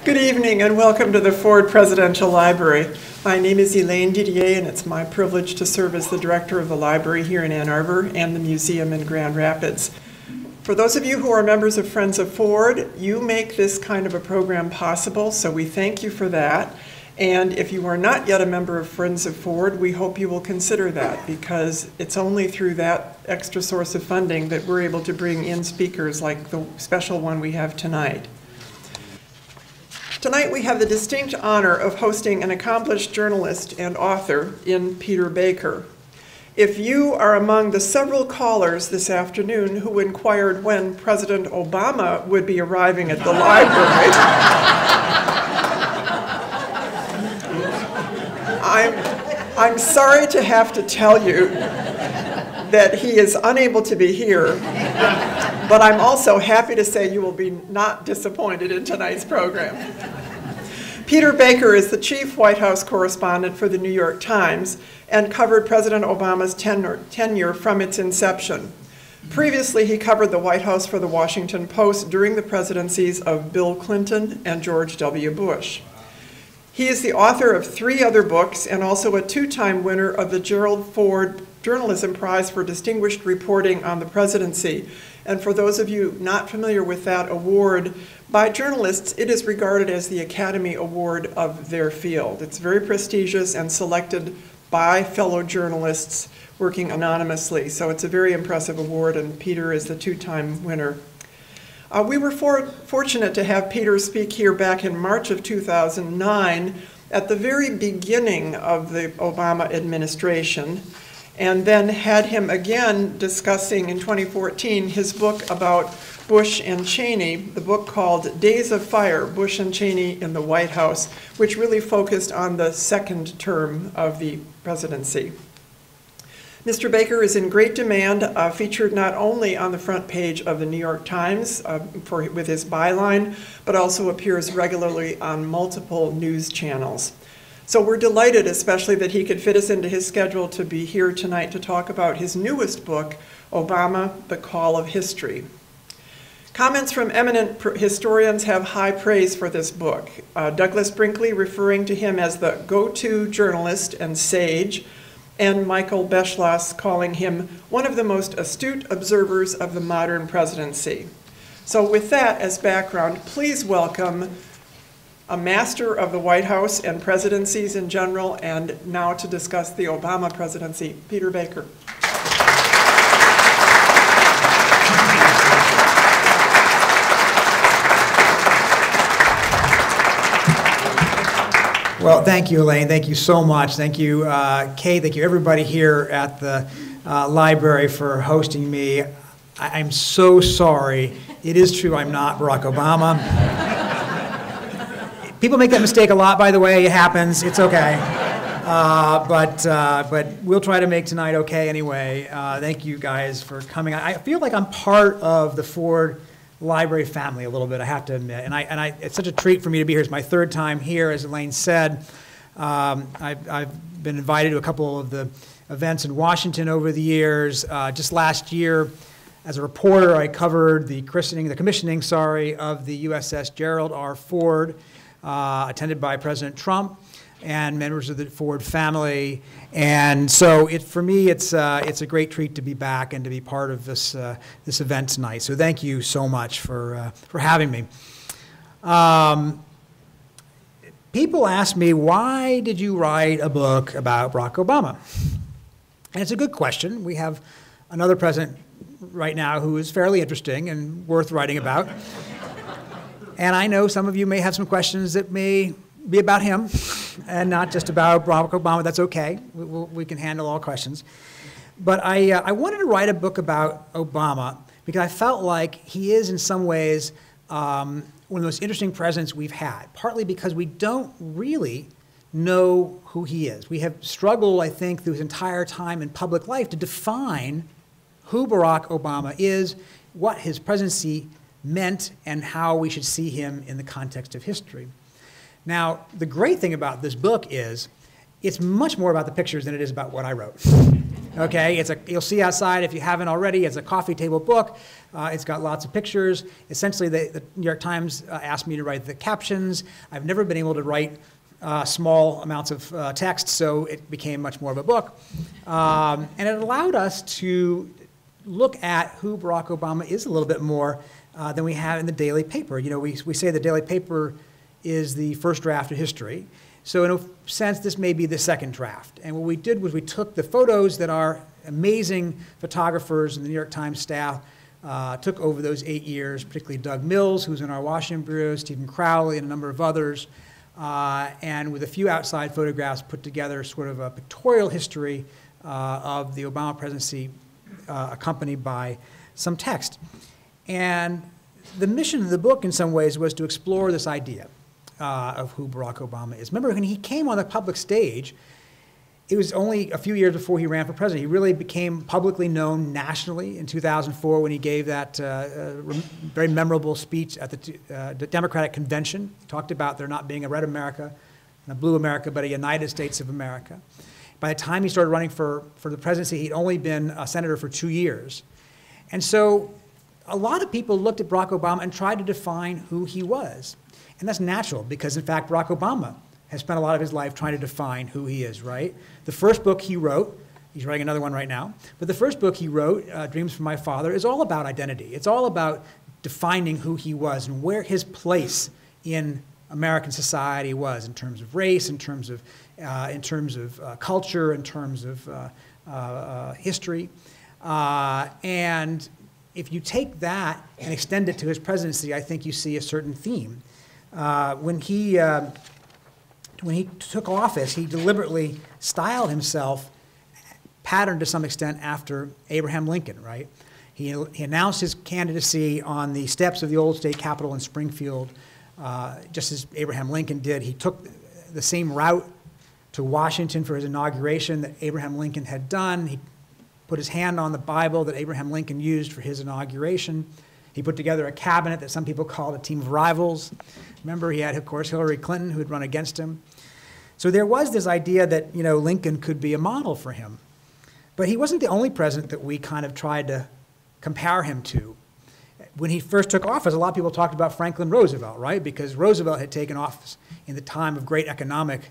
Good evening and welcome to the Ford Presidential Library. My name is Elaine Didier and it's my privilege to serve as the director of the library here in Ann Arbor and the museum in Grand Rapids. For those of you who are members of Friends of Ford, you make this kind of a program possible, so we thank you for that. And if you are not yet a member of Friends of Ford, we hope you will consider that, because it's only through that extra source of funding that we're able to bring in speakers like the special one we have tonight. Tonight we have the distinct honor of hosting an accomplished journalist and author in Peter Baker. If you are among the several callers this afternoon who inquired when President Obama would be arriving at the library, I'm sorry to have to tell you that he is unable to be here, but I'm also happy to say you will be not disappointed in tonight's program. Peter Baker is the chief White House correspondent for the New York Times and covered President Obama's tenure from its inception. Previously, he covered the White House for the Washington Post during the presidencies of Bill Clinton and George W. Bush. He is the author of 3 other books and also a 2-time winner of the Gerald Ford Journalism Prize for Distinguished Reporting on the Presidency. And for those of you not familiar with that award, by journalists, it is regarded as the Academy Award of their field. It's very prestigious and selected by fellow journalists working anonymously. So it's a very impressive award, and Peter is the 2-time winner. We were fortunate to have Peter speak here back in March of 2009 at the very beginning of the Obama administration, and then had him again discussing in 2014 his book about Bush and Cheney, the book called Days of Fire, Bush and Cheney in the White House, which really focused on the second term of the presidency. Mr. Baker is in great demand, featured not only on the front page of the New York Times with his byline, but also appears regularly on multiple news channels. So we're delighted especially that he could fit us into his schedule to be here tonight to talk about his newest book, Obama, The Call of History. Comments from eminent historians have high praise for this book. Douglas Brinkley referring to him as the go-to journalist and sage, and Michael Beschloss calling him one of the most astute observers of the modern presidency. So with that as background, please welcome a master of the White House and presidencies in general, and now to discuss the Obama presidency, Peter Baker. Well, thank you, Elaine. Thank you so much. Thank you, Kay. Thank you, everybody here at the library for hosting me. I'm so sorry. It is true I'm not Barack Obama. People make that mistake a lot, by the way. It happens. It's okay. But we'll try to make tonight okay anyway. Thank you guys for coming. I feel like I'm part of the Ford Library family a little bit, I have to admit. And it's such a treat for me to be here. It's my 3rd time here, as Elaine said. I've been invited to a couple of the events in Washington over the years. Just last year, as a reporter, I covered the commissioning of the USS Gerald R. Ford, attended by President Trump and members of the Ford family. And so for me, it's a great treat to be back and to be part of this event tonight. So thank you so much for having me. People ask me, why did you write a book about Barack Obama? And it's a good question. We have another president right now who is fairly interesting and worth writing about. And I know some of you may have some questions that may be about him and not just about Barack Obama. That's okay. We can handle all questions. But I wanted to write a book about Obama because I felt like he is in some ways one of the most interesting presidents we've had, partly because we don't really know who he is. We have struggled, I think, through his entire time in public life to define who Barack Obama is, what his presidency meant, and how we should see him in the context of history. Now, the great thing about this book is it's much more about the pictures than it is about what I wrote. Okay, you'll see outside, if you haven't already, it's a coffee table book. It's got lots of pictures. Essentially, the New York Times asked me to write the captions. I've never been able to write small amounts of text, so it became much more of a book. And it allowed us to look at who Barack Obama is a little bit more than we have in the daily paper. You know, we say the daily paper is the first draft of history. So in a sense, this may be the second draft. And what we did was we took the photos that our amazing photographers and the New York Times staff took over those 8 years, particularly Doug Mills, who's in our Washington bureau, Stephen Crowley, and a number of others, and with a few outside photographs put together sort of a pictorial history of the Obama presidency accompanied by some text. And the mission of the book in some ways was to explore this idea of who Barack Obama is. Remember, when he came on the public stage, it was only a few years before he ran for president. He really became publicly known nationally in 2004 when he gave that very memorable speech at the Democratic Convention. He talked about there not being a red America and a blue America, but a United States of America. By the time he started running for the presidency, he'd only been a senator for 2 years. And so a lot of people looked at Barack Obama and tried to define who he was. And that's natural because, in fact, Barack Obama has spent a lot of his life trying to define who he is, right? The first book he wrote, he's writing another one right now, but the first book he wrote, Dreams from My Father, is all about identity. It's all about defining who he was and where his place in American society was in terms of race, in terms of culture, in terms of history. And if you take that and extend it to his presidency, I think you see a certain theme. When he took office, he deliberately styled himself, patterned to some extent after Abraham Lincoln, right? He announced his candidacy on the steps of the old state capitol in Springfield, just as Abraham Lincoln did. He took the same route to Washington for his inauguration that Abraham Lincoln had done. He put his hand on the Bible that Abraham Lincoln used for his inauguration. He put together a cabinet that some people called a team of rivals. Remember, he had, of course, Hillary Clinton, who had run against him. So there was this idea that, you know, Lincoln could be a model for him. But he wasn't the only president that we kind of tried to compare him to. When he first took office, a lot of people talked about Franklin Roosevelt, right? Because Roosevelt had taken office in the time of great economic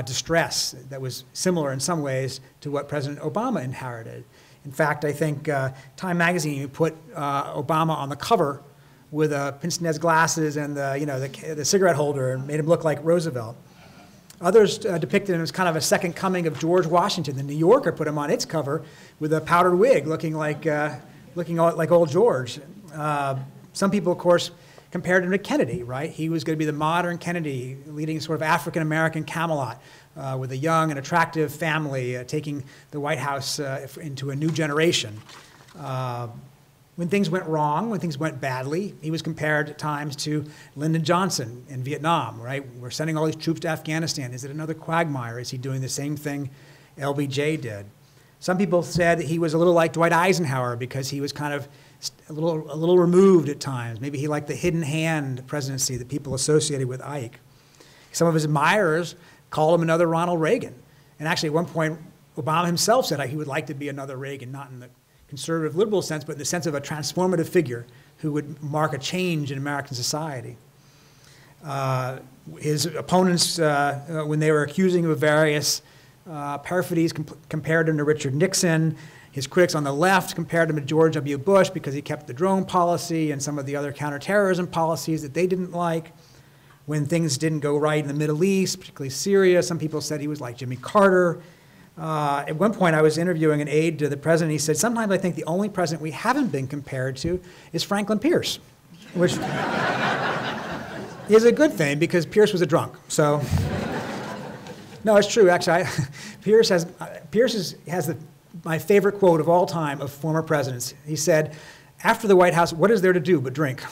distress that was similar in some ways to what President Obama inherited. In fact, I think Time magazine put Obama on the cover with pince-nez glasses and the cigarette holder and made him look like Roosevelt. Others depicted him as kind of a second coming of George Washington. The New Yorker put him on its cover with a powdered wig, looking like old George. Some people, of course, compared him to Kennedy, right? He was going to be the modern Kennedy, leading sort of African-American Camelot with a young and attractive family, taking the White House into a new generation. When things went wrong, when things went badly, he was compared at times to Lyndon Johnson in Vietnam, right? We're sending all these troops to Afghanistan. Is it another quagmire? Is he doing the same thing LBJ did? Some people said he was a little like Dwight Eisenhower because he was kind of a little removed at times. Maybe he liked the hidden hand presidency that people associated with Ike. Some of his admirers called him another Ronald Reagan. And actually at one point, Obama himself said he would like to be another Reagan, not in the conservative liberal sense, but in the sense of a transformative figure who would mark a change in American society. His opponents, when they were accusing him of various perfidies, compared him to Richard Nixon. His critics on the left compared him to George W. Bush because he kept the drone policy and some of the other counterterrorism policies that they didn't like. When things didn't go right in the Middle East, particularly Syria, some people said he was like Jimmy Carter. At one point, I was interviewing an aide to the president. He said, sometimes I think the only president we haven't been compared to is Franklin Pierce, which is a good thing because Pierce was a drunk. So, no, it's true. Actually, Pierce has my favorite quote of all time of former presidents. He said, after the White House, what is there to do but drink?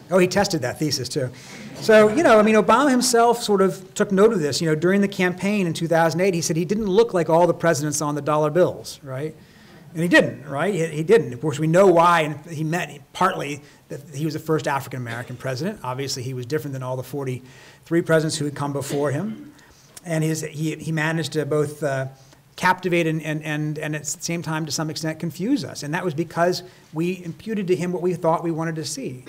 Oh, he tested that thesis, too. So, Obama himself sort of took note of this. During the campaign in 2008, he said he didn't look like all the presidents on the dollar bills, right? And he didn't, right? He didn't. Of course, we know why, and he meant partly that he was the first African-American president. Obviously, he was different than all the 43 presidents who had come before him. And he managed to both captivate and at the same time, to some extent, confuse us. And that was because we imputed to him what we thought we wanted to see.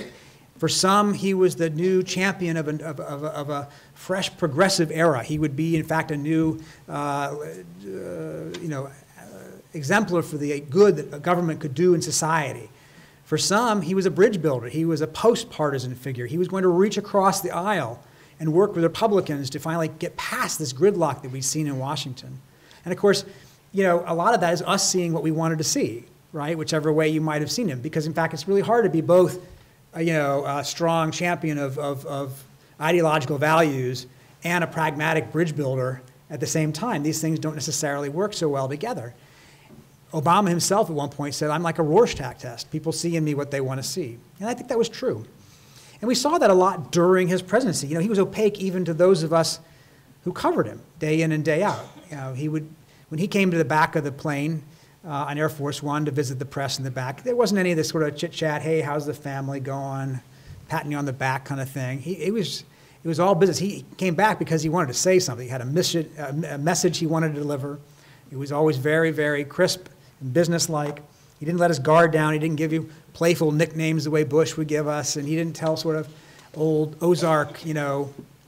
For some, he was the new champion of a fresh progressive era. He would be, in fact, a new, exemplar for the good that a government could do in society. For some, he was a bridge builder. He was a post-partisan figure. He was going to reach across the aisle and work with Republicans to finally get past this gridlock that we've seen in Washington. And of course, a lot of that is us seeing what we wanted to see, right? Whichever way you might have seen him. Because in fact, it's really hard to be both, a strong champion of ideological values and a pragmatic bridge builder at the same time. These things don't necessarily work so well together. Obama himself at one point said, I'm like a Rorschach test. People see in me what they want to see. And I think that was true. And we saw that a lot during his presidency. He was opaque even to those of us who covered him day in and day out. When he came to the back of the plane on Air Force One to visit the press in the back, there wasn't any of this sort of chit-chat, hey, how's the family going, patting you on the back kind of thing. It was all business. He came back because he wanted to say something. He had a message he wanted to deliver. It was always very, very crisp and businesslike. He didn't let his guard down. He didn't give you playful nicknames the way Bush would give us, and he didn't tell sort of old Ozark,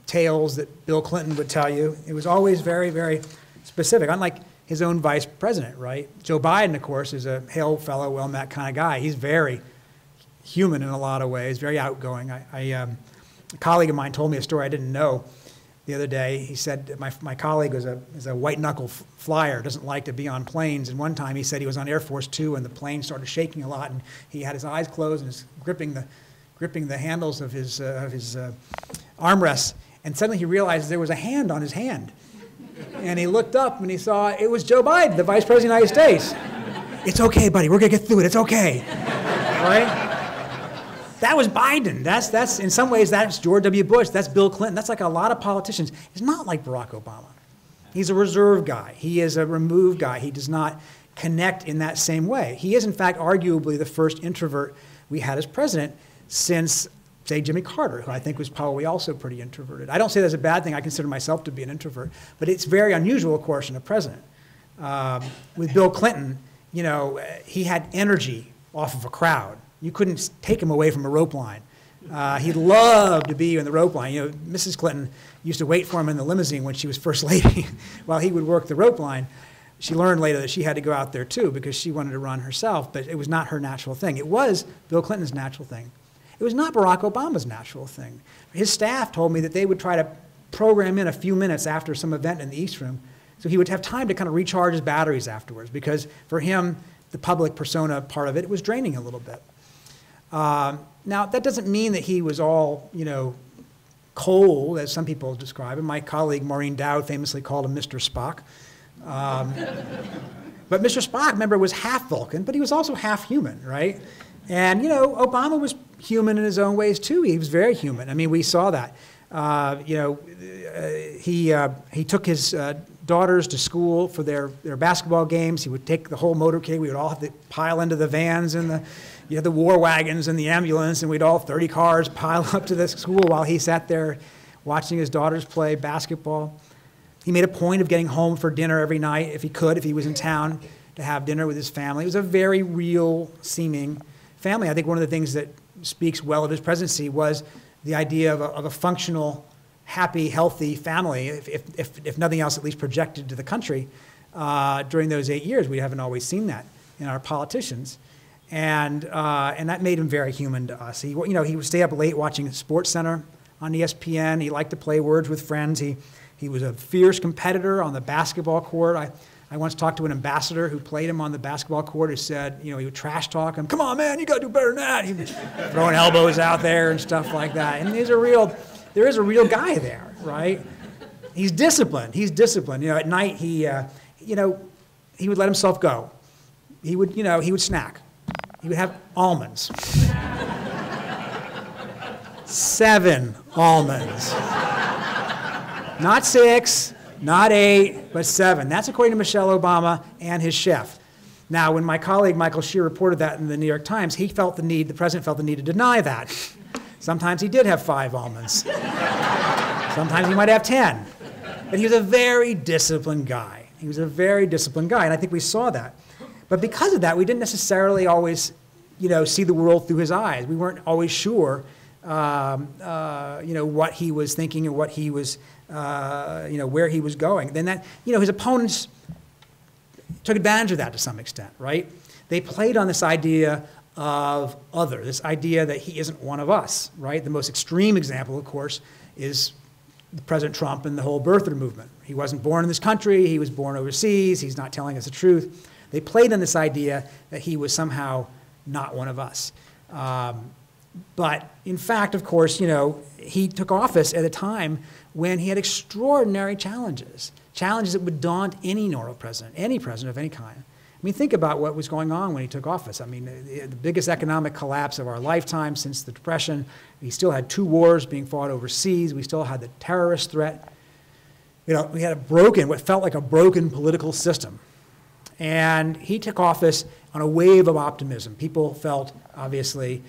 tales that Bill Clinton would tell you. It was always very, very specific, unlike his own vice president, right? Joe Biden, of course, is a hail fellow, well-met kind of guy. He's very human in a lot of ways, very outgoing. A colleague of mine told me a story I didn't know the other day. He said my colleague is a white-knuckle flyer, doesn't like to be on planes, and one time he said he was on Air Force Two and the plane started shaking a lot, and he had his eyes closed and was gripping the handles of his armrests, and suddenly he realized there was a hand on his hand. And he looked up and he saw it was Joe Biden, the Vice President of the United States. It's okay, buddy, we're gonna get through it, it's okay, right? That was Biden. That's in some ways, that's George W. Bush, that's Bill Clinton, that's like a lot of politicians. It's not like Barack Obama. He's a reserved guy. He is a removed guy. He does not connect in that same way. He is, in fact, arguably the first introvert we had as president since, say, Jimmy Carter, who I think was probably also pretty introverted. I don't say that's a bad thing. I consider myself to be an introvert. But it's very unusual, of course, in a president. With Bill Clinton, he had energy off of a crowd. You couldn't take him away from a rope line. He loved to be in the rope line. Mrs. Clinton used to wait for him in the limousine when she was first lady while he would work the rope line. She learned later that she had to go out there too because she wanted to run herself, but it was not her natural thing. It was Bill Clinton's natural thing. It was not Barack Obama's natural thing. His staff told me that they would try to program in a few minutes after some event in the East Room so he would have time to kind of recharge his batteries afterwards because for him, the public persona part of it was draining a little bit. Now, that doesn't mean that he was all, cold, as some people describe him. My colleague Maureen Dowd famously called him Mr. Spock. But Mr. Spock, remember, was half Vulcan, but he was also half human, right? And, Obama was human in his own ways, too. He was very human. I mean, we saw that. He took his daughters to school for their basketball games. He would take the whole motorcade. We would all have to pile into the vans and the war wagons and the ambulance, and we'd all 30 cars pile up to the school while he sat there watching his daughters play basketball. He made a point of getting home for dinner every night if he could, if he was in town, to have dinner with his family. It was a very real-seeming family. I think one of the things that speaks well of his presidency was the idea of a functional, happy, healthy family, if nothing else, at least projected to the country during those 8 years. We haven't always seen that in our politicians. And that made him very human to us. He would stay up late watching SportsCenter on ESPN. He liked to play words with friends. He was a fierce competitor on the basketball court. I once talked to an ambassador who played him on the basketball court who said, he would trash talk him. Come on, man, you got to do better than that. He was throwing elbows out there and stuff like that. And there is a real guy there, right? He's disciplined. At night, he would let himself go. He would snack. He would have almonds. 7 almonds. Not 6, not 8, but 7. That's according to Michelle Obama and his chef. Now, when my colleague Michael Shear reported that in the New York Times, the president felt the need to deny that. Sometimes he did have 5 almonds. Sometimes he might have 10. But he was a very disciplined guy. He was a very disciplined guy, and I think we saw that. But because of that, we didn't necessarily always, see the world through his eyes. We weren't always sure, what he was thinking or what he was, where he was going. Then that, his opponents took advantage of that to some extent, right? They played on this idea of other, this idea that he isn't one of us, right? The most extreme example, of course, is President Trump and the whole birther movement. He wasn't born in this country, he was born overseas, he's not telling us the truth. They played on this idea that he was somehow not one of us. But in fact, of course, he took office at a time when he had extraordinary challenges, challenges that would daunt any normal president, any president of any kind. I mean, think about what was going on when he took office. I mean, the biggest economic collapse of our lifetime since the Depression. We still had 2 wars being fought overseas. We still had the terrorist threat. We had what felt like a broken political system. And he took office on a wave of optimism. People felt, obviously,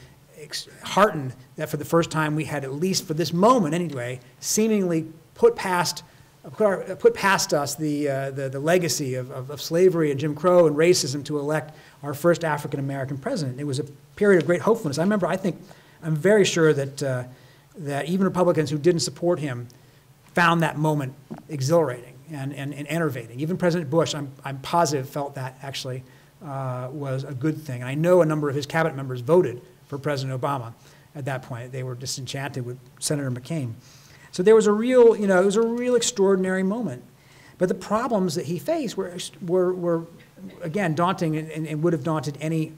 heartened that for the first time we had, at least for this moment anyway, seemingly put past us the legacy of slavery and Jim Crow and racism to elect our first African-American president. It was a period of great hopefulness. I'm very sure that even Republicans who didn't support him found that moment exhilarating and enervating. Even President Bush, I'm positive, felt that actually was a good thing. And I know a number of his cabinet members voted for President Obama at that point. They were disenchanted with Senator McCain. So there was it was a real extraordinary moment. But the problems that he faced were again, daunting and would have daunted any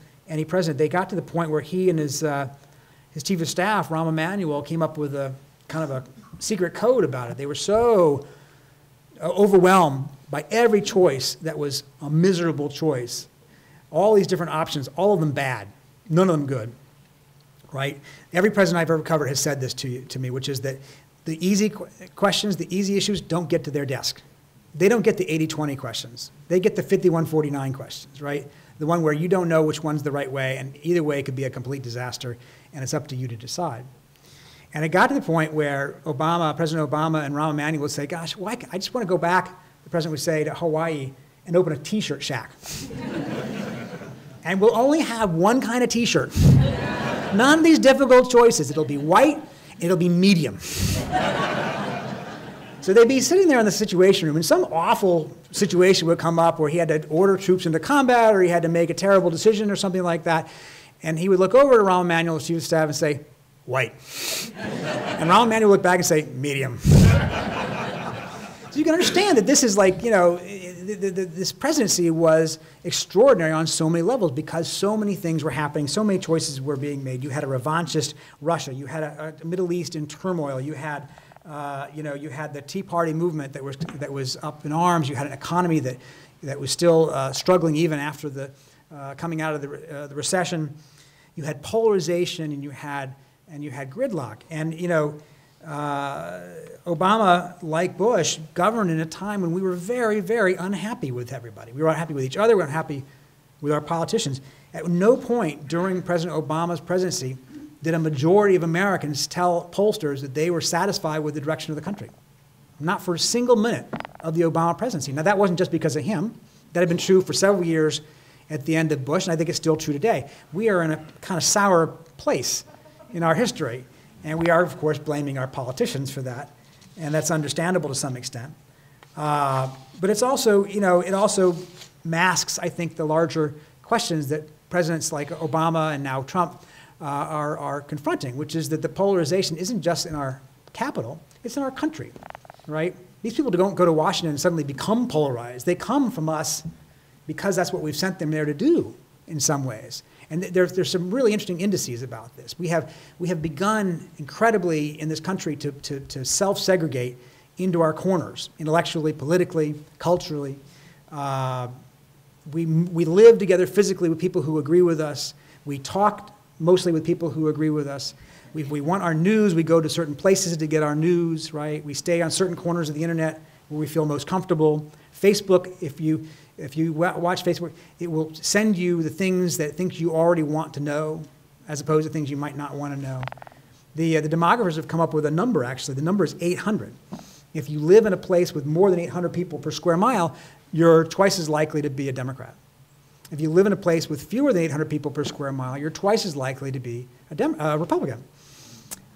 president. They got to the point where he and his chief of staff, Rahm Emanuel, came up with a kind of a secret code about it. They were so overwhelmed by every choice that was a miserable choice. All these different options, all of them bad, none of them good, right? Every president I've ever covered has said this to me, which is that the easy questions, the easy issues don't get to their desk. They don't get the 80-20 questions. They get the 51-49 questions, right? The one where you don't know which one's the right way, and either way it could be a complete disaster, and it's up to you to decide. And it got to the point where President Obama and Rahm Emanuel would say, gosh, I just want to go back, the president would say, to Hawaii and open a T-shirt shack. And we'll only have one kind of T-shirt. None of these difficult choices. It'll be white, it'll be medium. So they'd be sitting there in the Situation Room, and some awful situation would come up where he had to order troops into combat, or he had to make a terrible decision or something like that. And he would look over to Rahm Emanuel, the chief of staff, and say, white. And Rahm Emanuel would look back and say, medium. So you can understand that this is like, this presidency was extraordinary on so many levels because so many things were happening, so many choices were being made. You had a revanchist Russia, you had a Middle East in turmoil, you had, you had the Tea Party movement that was up in arms, you had an economy that was still struggling even after the coming out of the recession. You had polarization, and you had gridlock, and Obama, like Bush, governed in a time when we were very, very unhappy with everybody. We were unhappy with each other, we were unhappy with our politicians. At no point during President Obama's presidency did a majority of Americans tell pollsters that they were satisfied with the direction of the country. Not for a single minute of the Obama presidency. Now, that wasn't just because of him. That had been true for several years at the end of Bush, and I think it's still true today. We are in a kind of sour place in our history. And we are, of course, blaming our politicians for that, and that's understandable to some extent. But it's also, it also masks, I think, the larger questions that presidents like Obama and now Trump are confronting, which is that the polarization isn't just in our capital, it's in our country, right? These people don't go to Washington and suddenly become polarized. They come from us because that's what we've sent them there to do in some ways. And there's some really interesting indices about this. We have begun incredibly in this country to self-segregate into our corners, intellectually, politically, culturally. We live together physically with people who agree with us. We talk mostly with people who agree with us. We want our news, we go to certain places to get our news, right? We stay on certain corners of the internet where we feel most comfortable. Facebook, if you watch Facebook, it will send you the things you already want to know, as opposed to things you might not want to know. The demographers have come up with a number, actually. The number is 800. If you live in a place with more than 800 people per square mile, you're twice as likely to be a Democrat. If you live in a place with fewer than 800 people per square mile, you're twice as likely to be a Republican.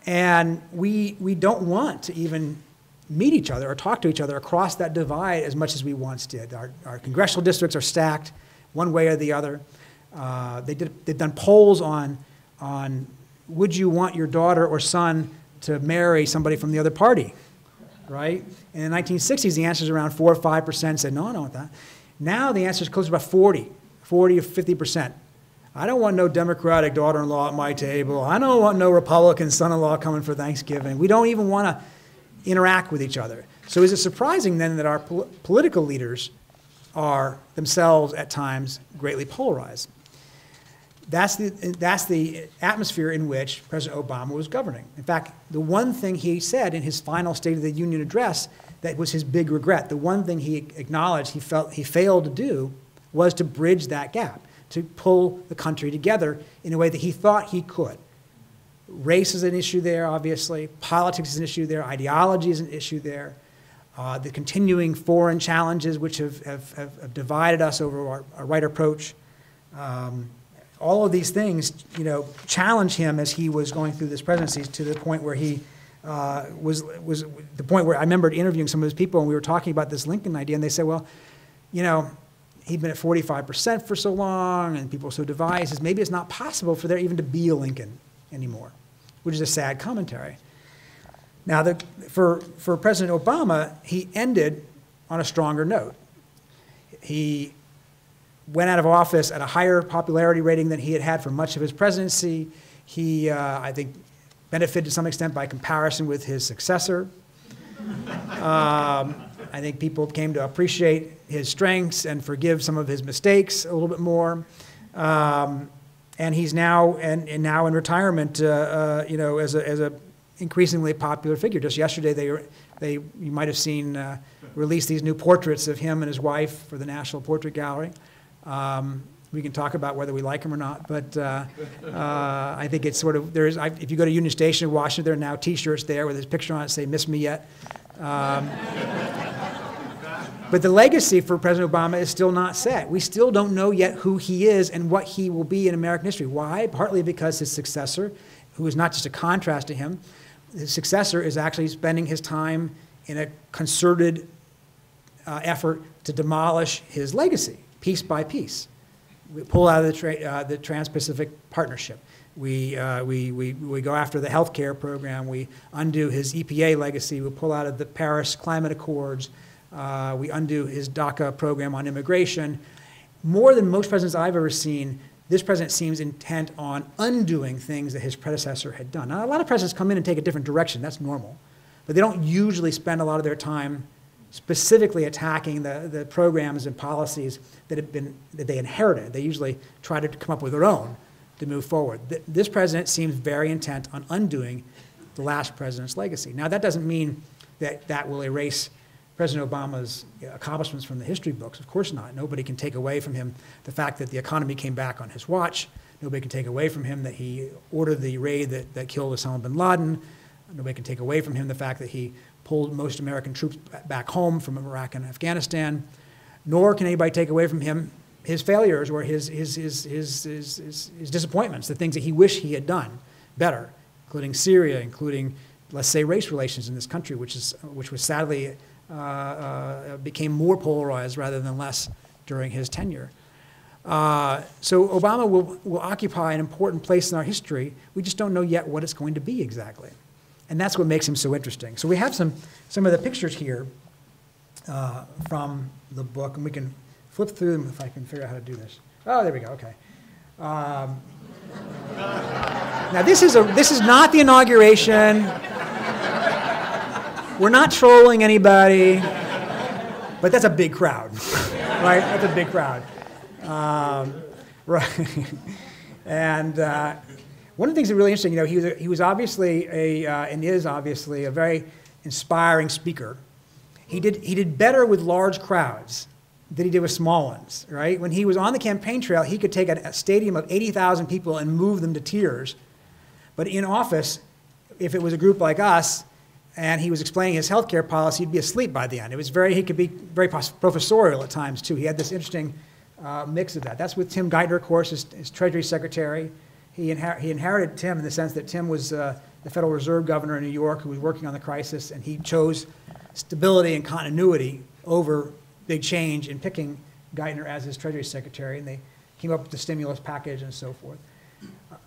And we don't want to even meet each other or talk to each other across that divide as much as we once did. Our congressional districts are stacked one way or the other. They've done polls on would you want your daughter or son to marry somebody from the other party, right? And in the 1960s, the answer is around 4 or 5% said, no, I don't want that. Now the answer is close to about 40 or 50%. I don't want no Democratic daughter-in-law at my table. I don't want no Republican son-in-law coming for Thanksgiving. We don't even want to interact with each other. So is it surprising then that our political leaders are themselves at times greatly polarized? That's the atmosphere in which President Obama was governing. In fact, the one thing he said in his final State of the Union address that was his big regret, the one thing he acknowledged he felt he failed to do was to bridge that gap, to pull the country together in a way that he thought he could. Race is an issue there, obviously. Politics is an issue there. Ideology is an issue there. The continuing foreign challenges which have divided us over our right approach. All of these things, challenge him as he was going through this presidency to the point where he was the point where I remembered interviewing some of his people and we were talking about this Lincoln idea and they said, well, he'd been at 45% for so long and people were so divided. He says, maybe it's not possible for there even to be a Lincoln anymore, which is a sad commentary. Now, for President Obama, he ended on a stronger note. He went out of office at a higher popularity rating than he had had for much of his presidency. He, I think, benefited to some extent by comparison with his successor. I think people came to appreciate his strengths and forgive some of his mistakes a little bit more. And he's now now in retirement, as a increasingly popular figure. Just yesterday, you might have seen release these new portraits of him and his wife for the National Portrait Gallery. We can talk about whether we like him or not, but I think it's sort of if you go to Union Station in Washington, there are now T-shirts there with his picture on it say "Miss me yet." But the legacy for President Obama is still not set. We still don't know yet who he is and what he will be in American history. Why? Partly because his successor, who is not just a contrast to him, his successor is actually spending his time in a concerted effort to demolish his legacy, piece by piece. We pull out of the Trans-Pacific Partnership. We go after the health care program. We undo his EPA legacy. We pull out of the Paris Climate Accords. We undo his DACA program on immigration. More than most presidents I've ever seen, this president seems intent on undoing things that his predecessor had done. Now, a lot of presidents come in and take a different direction. That's normal. But they don't usually spend a lot of their time specifically attacking the programs and policies that they inherited. They usually try to come up with their own to move forward. This president seems very intent on undoing the last president's legacy. Now, that doesn't mean that will erase President Obama's accomplishments from the history books. Of course not. Nobody can take away from him the fact that the economy came back on his watch. Nobody can take away from him that he ordered the raid that killed Osama bin Laden. Nobody can take away from him the fact that he pulled most American troops back home from Iraq and Afghanistan. Nor can anybody take away from him his failures or his disappointments, the things that he wished he had done better, including Syria, including, let's say, race relations in this country, which was sadly became more polarized rather than less during his tenure. So Obama will occupy an important place in our history. We just don't know yet what it's going to be exactly. And that's what makes him so interesting. So we have some of the pictures here from the book, and we can flip through them if I can figure out how to do this. Oh, there we go, okay. Now this is not the inauguration. We're not trolling anybody, but that's a big crowd, right? That's a big crowd. Right. And one of the things that's really interesting, he was obviously and is obviously a very inspiring speaker. He did better with large crowds than he did with small ones, right? When he was on the campaign trail, he could take a stadium of 80,000 people and move them to tears. But in office, if it was a group like us, and he was explaining his healthcare policy. He'd be asleep by the end. He could be very professorial at times, too. He had this interesting mix of that. That's with Tim Geithner, of course, his Treasury Secretary. He inherited Tim in the sense that Tim was the Federal Reserve Governor in New York who was working on the crisis, and he chose stability and continuity over big change in picking Geithner as his Treasury Secretary, and they came up with the stimulus package and so forth.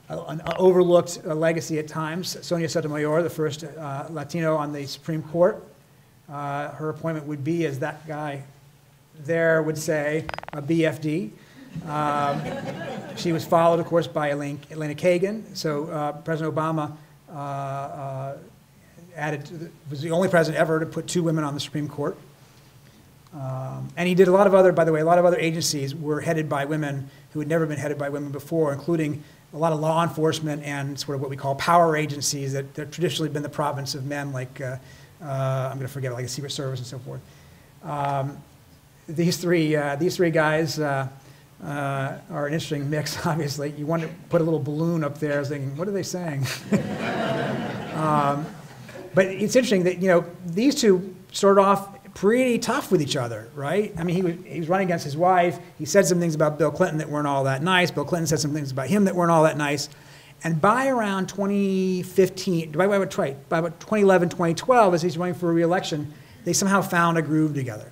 An overlooked legacy at times, Sonia Sotomayor, the first Latino on the Supreme Court. Her appointment would be, as that guy there would say, a BFD. She was followed, of course, by Elena Kagan. So President Obama was the only president ever to put 2 women on the Supreme Court. And he did a lot of other, by the way, a lot of other agencies were headed by women who had never been headed by women before, including a lot of law enforcement and sort of what we call power agencies that have traditionally been the province of men, like, I'm going to forget, like the Secret Service and so forth. These three guys are an interesting mix, obviously. You want to put a little balloon up there, thinking, what are they saying? But it's interesting that, these two started off pretty tough with each other, right? I mean, he was running against his wife. He said some things about Bill Clinton that weren't all that nice. Bill Clinton said some things about him that weren't all that nice. And by around 2015, by about 2011, 2012, as he's running for re-election, they somehow found a groove together.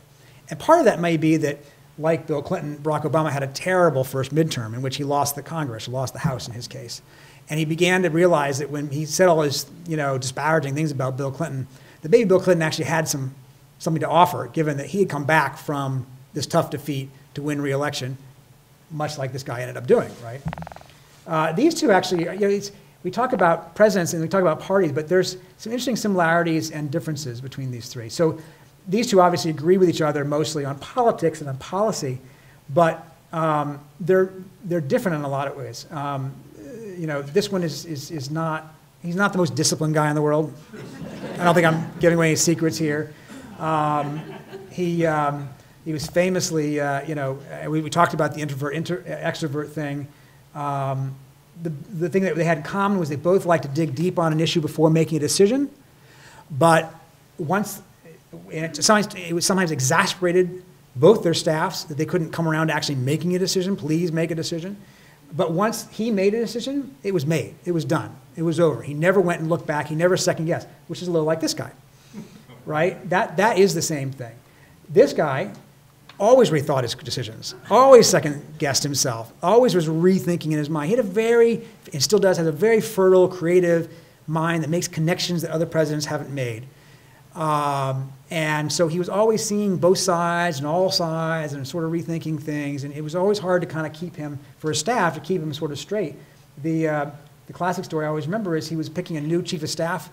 And part of that may be that, like Bill Clinton, Barack Obama had a terrible first midterm in which he lost the Congress, lost the House in his case. And he began to realize that when he said all his, disparaging things about Bill Clinton, that maybe Bill Clinton actually had something to offer, given that he had come back from this tough defeat to win re-election, much like this guy ended up doing, right? These two actually, we talk about presidents and we talk about parties, but there's some interesting similarities and differences between these three. So these two obviously agree with each other mostly on politics and on policy, but they're different in a lot of ways. This one is not, he's not the most disciplined guy in the world. I don't think I'm giving away any secrets here. He was famously, we talked about the introvert-extrovert thing. The thing that they had in common was they both liked to dig deep on an issue before making a decision, but it sometimes exasperated both their staffs that they couldn't come around to actually making a decision. Please make a decision. But once he made a decision, it was made. It was done. It was over. He never went and looked back. He never second-guessed, which is a little like this guy, right? That is the same thing. This guy always rethought his decisions, always second-guessed himself, always was rethinking in his mind. He had and still does, has a very fertile, creative mind that makes connections that other presidents haven't made. And so he was always seeing both sides and all sides and sort of rethinking things, and it was always hard to kind of keep him, for his staff, to keep him sort of straight. The classic story I always remember is he was picking a new chief of staff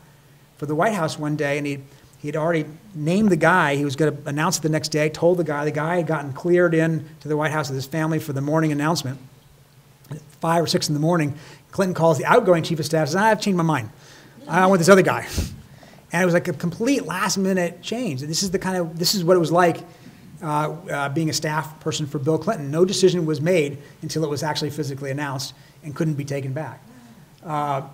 for the White House one day, and he had already named the guy. He was going to announce it the next day, told the guy had gotten cleared in to the White House with his family for the morning announcement. At 5 or 6 in the morning, Clinton calls the outgoing chief of staff and says, I've changed my mind. I want this other guy. And it was like a complete last-minute change. This is what it was like being a staff person for Bill Clinton. No decision was made until it was actually physically announced and couldn't be taken back.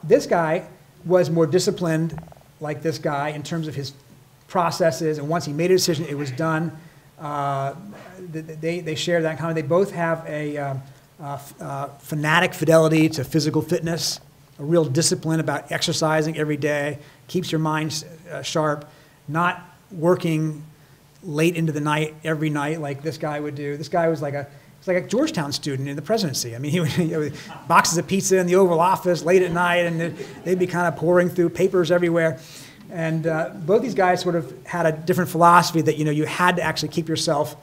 This guy was more disciplined, like this guy, in terms of his processes. And once he made a decision, it was done. They share that in common. They both have a fanatic fidelity to physical fitness, a real discipline about exercising every day, keeps your mind sharp, not working late into the night every night like this guy would do. This guy was like a Georgetown student in the presidency. I mean, he would boxes of pizza in the Oval Office late at night, and they'd be kind of pouring through papers everywhere. And both these guys sort of had a different philosophy that, you had to actually keep yourself,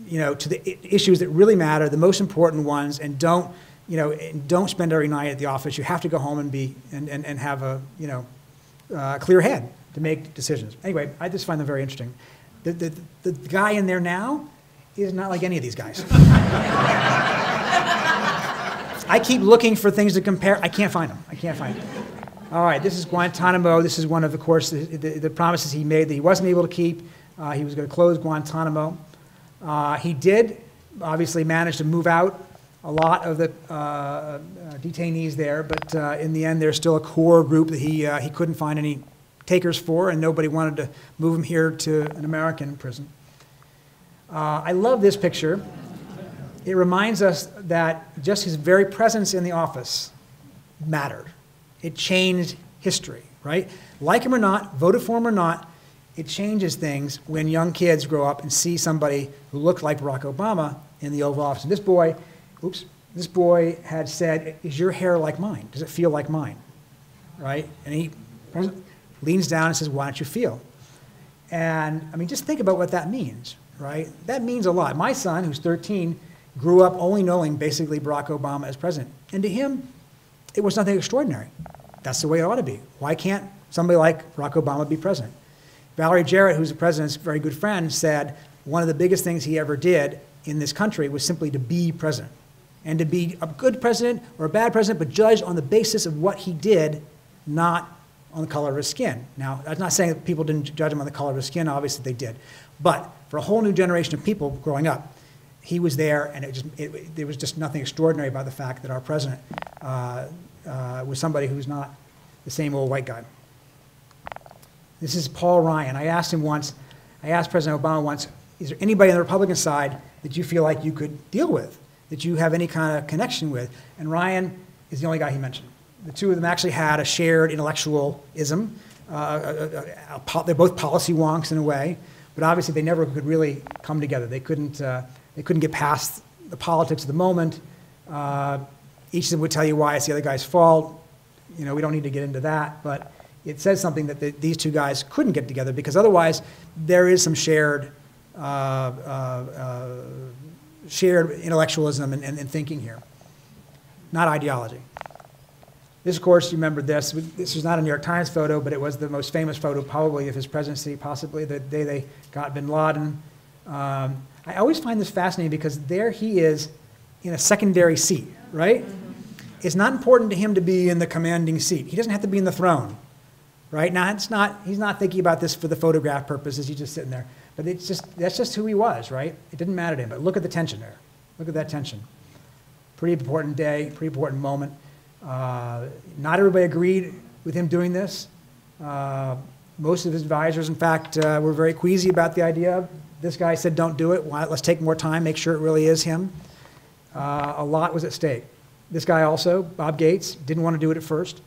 to the issues that really matter, the most important ones, and don't spend every night at the office. You have to go home and have a, clear head to make decisions. Anyway, I just find them very interesting. The guy in there now is not like any of these guys. I keep looking for things to compare. I can't find them. All right, this is Guantanamo. This is one of course, the promises he made that he wasn't able to keep. He was going to close Guantanamo. He did obviously manage to move out a lot of the detainees there, but in the end, there's still a core group that he couldn't find any takers for, and nobody wanted to move him here to an American prison. I love this picture. It reminds us that just his very presence in the office mattered. It changed history, right? Like him or not, voted for him or not, it changes things when young kids grow up and see somebody who looked like Barack Obama in the Oval Office. And this boy had said, "Is your hair like mine? Does it feel like mine?" Right? And he leans down and says, "Why don't you feel?" And I mean, just think about what that means, right? That means a lot. My son, who's 13, grew up only knowing basically Barack Obama as president. And to him, it was nothing extraordinary. That's the way it ought to be. Why can't somebody like Barack Obama be president? Valerie Jarrett, who's the president's very good friend, said one of the biggest things he ever did in this country was simply to be president. And to be a good president or a bad president, but judged on the basis of what he did, not on the color of his skin. Now, I'm not saying that people didn't judge him on the color of his skin. Obviously, they did. But for a whole new generation of people growing up, he was there, and there was just nothing extraordinary about the fact that our president was somebody who's not the same old white guy. This is Paul Ryan. I asked President Obama once, is there anybody on the Republican side that you feel like you could deal with, that you have any kind of connection with? And Ryan is the only guy he mentioned. The two of them actually had a shared intellectualism. They're both policy wonks in a way, but obviously they never could really come together. They couldn't get past the politics of the moment. Each of them would tell you why it's the other guy's fault. You know, we don't need to get into that, but it says something that these two guys couldn't get together, because otherwise there is some shared intellectualism and thinking here, not ideology. This, of course, you remember this. This was not a New York Times photo, but it was the most famous photo probably of his presidency, possibly the day they got bin Laden. I always find this fascinating because there he is in a secondary seat, right? It's not important to him to be in the commanding seat. He doesn't have to be in the throne, right? Now, he's not thinking about this for the photograph purposes. He's just sitting there. But that's just who he was, right? It didn't matter to him. But look at the tension there. Look at that tension. Pretty important day, pretty important moment. Not everybody agreed with him doing this. Most of his advisors, in fact, were very queasy about the idea. This guy said, don't do it. Let's take more time, make sure it really is him. A lot was at stake. This guy also, Bob Gates, didn't want to do it at first,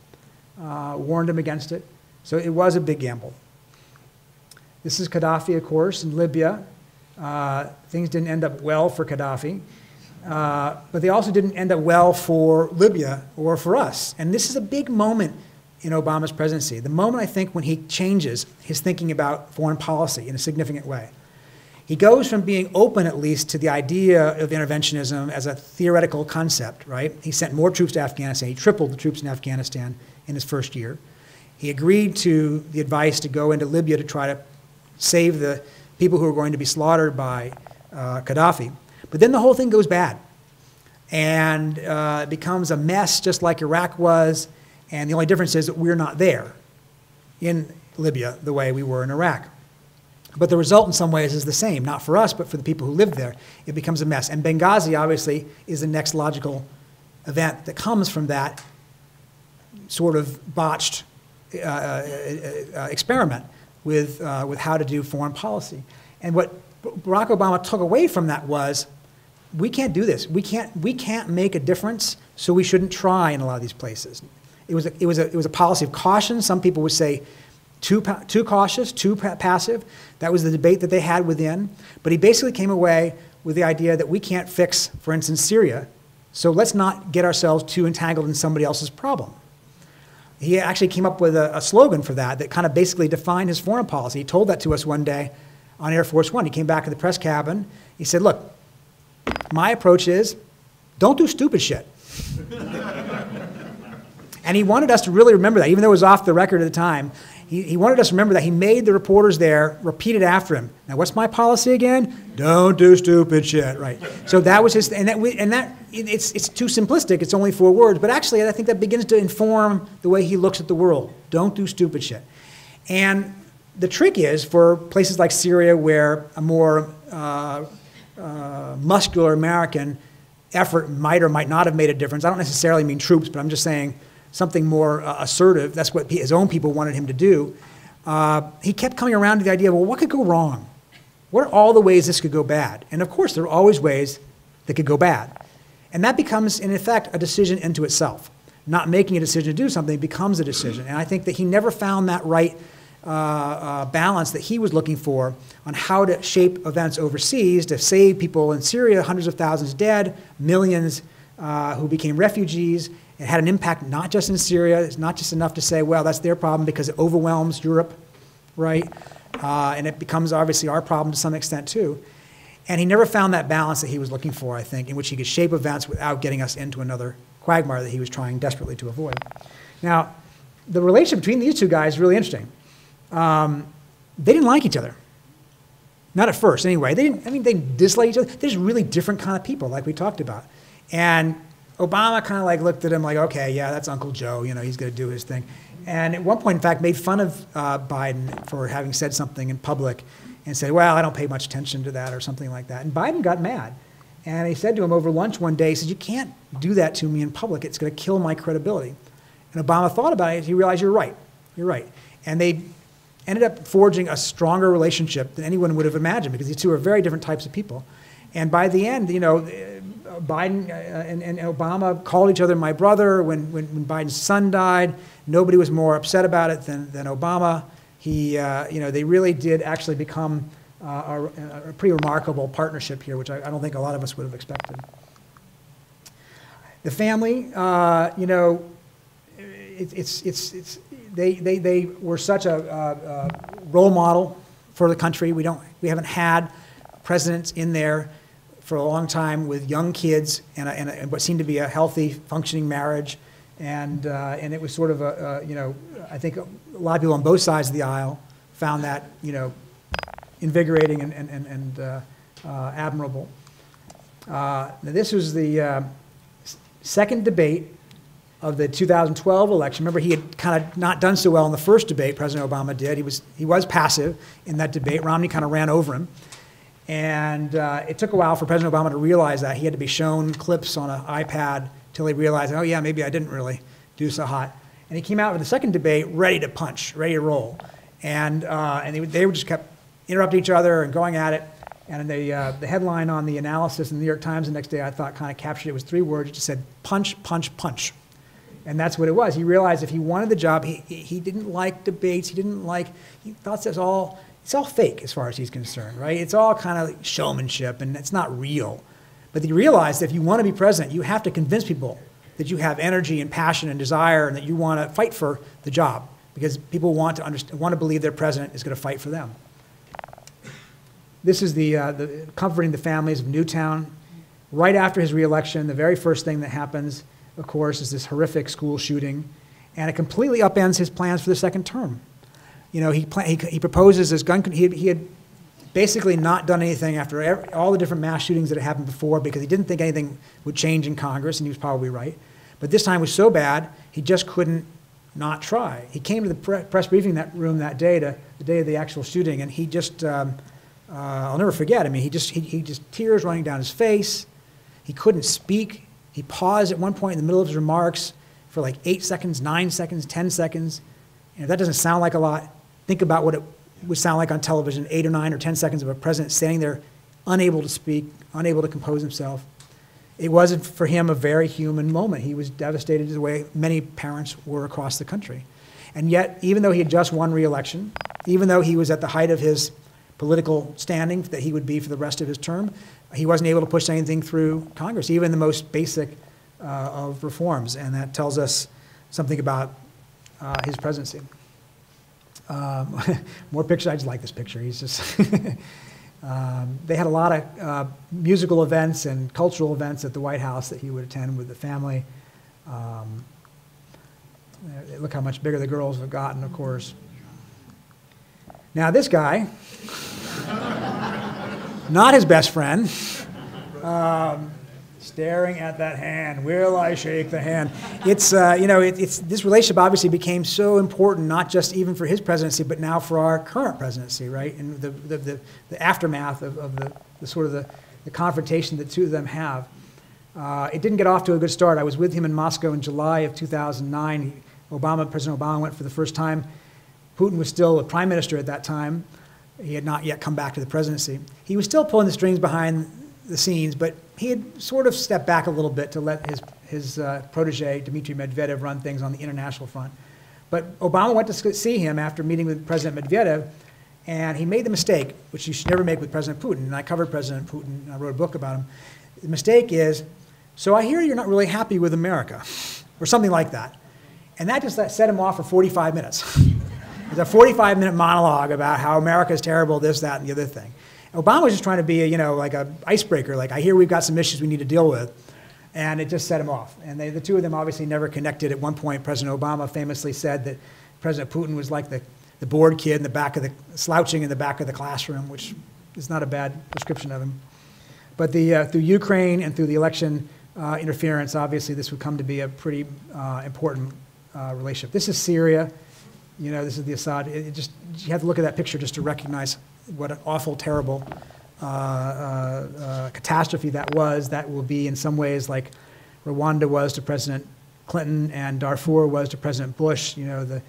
warned him against it. So it was a big gamble. This is Qaddafi, of course, in Libya. Things didn't end up well for Qaddafi. But they also didn't end up well for Libya or for us. And this is a big moment in Obama's presidency. The moment, I think, when he changes his thinking about foreign policy in a significant way. He goes from being open, at least, to the idea of interventionism as a theoretical concept, right? He sent more troops to Afghanistan. He tripled the troops in Afghanistan in his first year. He agreed to the advice to go into Libya to try to save the people who were going to be slaughtered by Qaddafi. But then the whole thing goes bad. And it becomes a mess just like Iraq was. And the only difference is that we're not there in Libya the way we were in Iraq. But the result in some ways is the same, not for us, but for the people who live there. It becomes a mess. And Benghazi, obviously, is the next logical event that comes from that sort of botched experiment with how to do foreign policy. And what Barack Obama took away from that was, we can't do this. We can't make a difference, so we shouldn't try in a lot of these places. It was a policy of caution. Some people would say too cautious, too passive. That was the debate that they had within. But he basically came away with the idea that we can't fix, for instance, Syria, so let's not get ourselves too entangled in somebody else's problem. He actually came up with a slogan for that kind of basically defined his foreign policy. He told that to us one day on Air Force One. He came back to the press cabin. He said, look, my approach is, don't do stupid shit. And he wanted us to really remember that, even though it was off the record at the time. He wanted us to remember that. He made the reporters there repeat it after him. Now, what's my policy again? Don't do stupid shit, right? So that was his, it's too simplistic. It's only 4 words, but actually, I think that begins to inform the way he looks at the world. Don't do stupid shit. And the trick is, for places like Syria, where a more muscular American effort might or might not have made a difference. I don't necessarily mean troops, but I'm just saying something more assertive. That's what his own people wanted him to do. he kept coming around to the idea, well, what could go wrong? What are all the ways this could go bad? And of course, there are always ways that could go bad. And that becomes, in effect, a decision into itself. Not making a decision to do something becomes a decision. And I think that he never found that right balance that he was looking for on how to shape events overseas to save people in Syria, hundreds of thousands dead, millions who became refugees. It had an impact not just in Syria. It's not just enough to say, well, that's their problem because it overwhelms Europe, right? And it becomes obviously our problem to some extent too. And he never found that balance that he was looking for, I think, in which he could shape events without getting us into another quagmire that he was trying desperately to avoid. Now, the relationship between these two guys is really interesting. They didn't like each other. Not at first, anyway. They disliked each other. They're just really different kind of people, like we talked about. And Obama kind of like looked at him like, okay, yeah, that's Uncle Joe. You know, he's going to do his thing. And at one point, in fact, made fun of Biden for having said something in public and said, well, I don't pay much attention to that or something like that. And Biden got mad. And he said to him over lunch one day, he said, you can't do that to me in public. It's going to kill my credibility. And Obama thought about it. He realized, you're right. You're right. And they ended up forging a stronger relationship than anyone would have imagined because these two are very different types of people. And by the end, you know, Biden and Obama called each other my brother. When Biden's son died, nobody was more upset about it than Obama. You know, they really did actually become a pretty remarkable partnership here, which I don't think a lot of us would have expected. The family, you know, they were such a role model for the country. We haven't had presidents in there for a long time with young kids and what seemed to be a healthy, functioning marriage, and it was sort of you know, I think a lot of people on both sides of the aisle found that, you know, invigorating and admirable. Now this was the second debate of the 2012 election. Remember, he had kind of not done so well in the first debate President Obama did. He was passive in that debate. Romney kind of ran over him. And it took a while for President Obama to realize that. He had to be shown clips on an iPad till he realized, oh yeah, maybe I didn't really do so hot. And he came out with the second debate ready to punch, ready to roll. And they just kept interrupting each other and going at it. And the headline on the analysis in the New York Times the next day, I thought kind of captured it. It was 3 words. It just said, punch, punch, punch. And that's what it was. He realized if he wanted the job, he didn't like debates. He thought it's all fake as far as he's concerned, right? It's all kind of showmanship and it's not real. But he realized that if you want to be president, you have to convince people that you have energy and passion and desire and that you want to fight for the job because people want to believe their president is going to fight for them. This is the comforting the families of Newtown. Right after his reelection, the very first thing that happens, of course, is this horrific school shooting, and it completely upends his plans for the second term. You know, he proposes this gun. He had basically not done anything after all the different mass shootings that had happened before because he didn't think anything would change in Congress, and he was probably right. But this time was so bad, he just couldn't not try. He came to the press briefing room that day, the day of the actual shooting, and he just, I'll never forget. I mean, he just tears running down his face. He couldn't speak. He paused at one point in the middle of his remarks for like 8 seconds, 9 seconds, 10 seconds. And if that doesn't sound like a lot, think about what it would sound like on television, 8 or 9 or 10 seconds of a president standing there, unable to speak, unable to compose himself. It wasn't for him a very human moment. He was devastated the way many parents were across the country. And yet, even though he had just won re-election, even though he was at the height of his political standing that he would be for the rest of his term, he wasn't able to push anything through Congress, even the most basic of reforms. And that tells us something about his presidency. More pictures. I just like this picture. He's just they had a lot of musical events and cultural events at the White House that he would attend with the family. Look how much bigger the girls have gotten, of course. Now this guy, not his best friend, staring at that hand. Will I shake the hand? It's, you know, this relationship obviously became so important, not just even for his presidency, but now for our current presidency, right? And the aftermath of the sort of the confrontation the two of them have. It didn't get off to a good start. I was with him in Moscow in July of 2009. President Obama went for the first time Putin was still a prime minister at that time. He had not yet come back to the presidency. He was still pulling the strings behind the scenes, but he had sort of stepped back a little bit to let his protege, Dmitry Medvedev, run things on the international front. But Obama went to see him after meeting with President Medvedev, and he made the mistake, which you should never make with President Putin, and I covered President Putin, and I wrote a book about him. The mistake is, so I hear you're not really happy with America, or something like that. And that just set him off for 45 minutes. It was a 45-minute monologue about how America is terrible, this, that, and the other thing. Obama was just trying to be, like an icebreaker, like, I hear we've got some issues we need to deal with. And it just set him off. And the two of them obviously never connected. At one point, President Obama famously said that President Putin was like the bored kid in the back of slouching in the back of the classroom, which is not a bad description of him. But through Ukraine and through the election interference, obviously this would come to be a pretty important relationship. This is Syria. This is the Assad. You have to look at that picture just to recognize what an awful, terrible catastrophe that was. That will be in some ways like Rwanda was to President Clinton and Darfur was to President Bush. The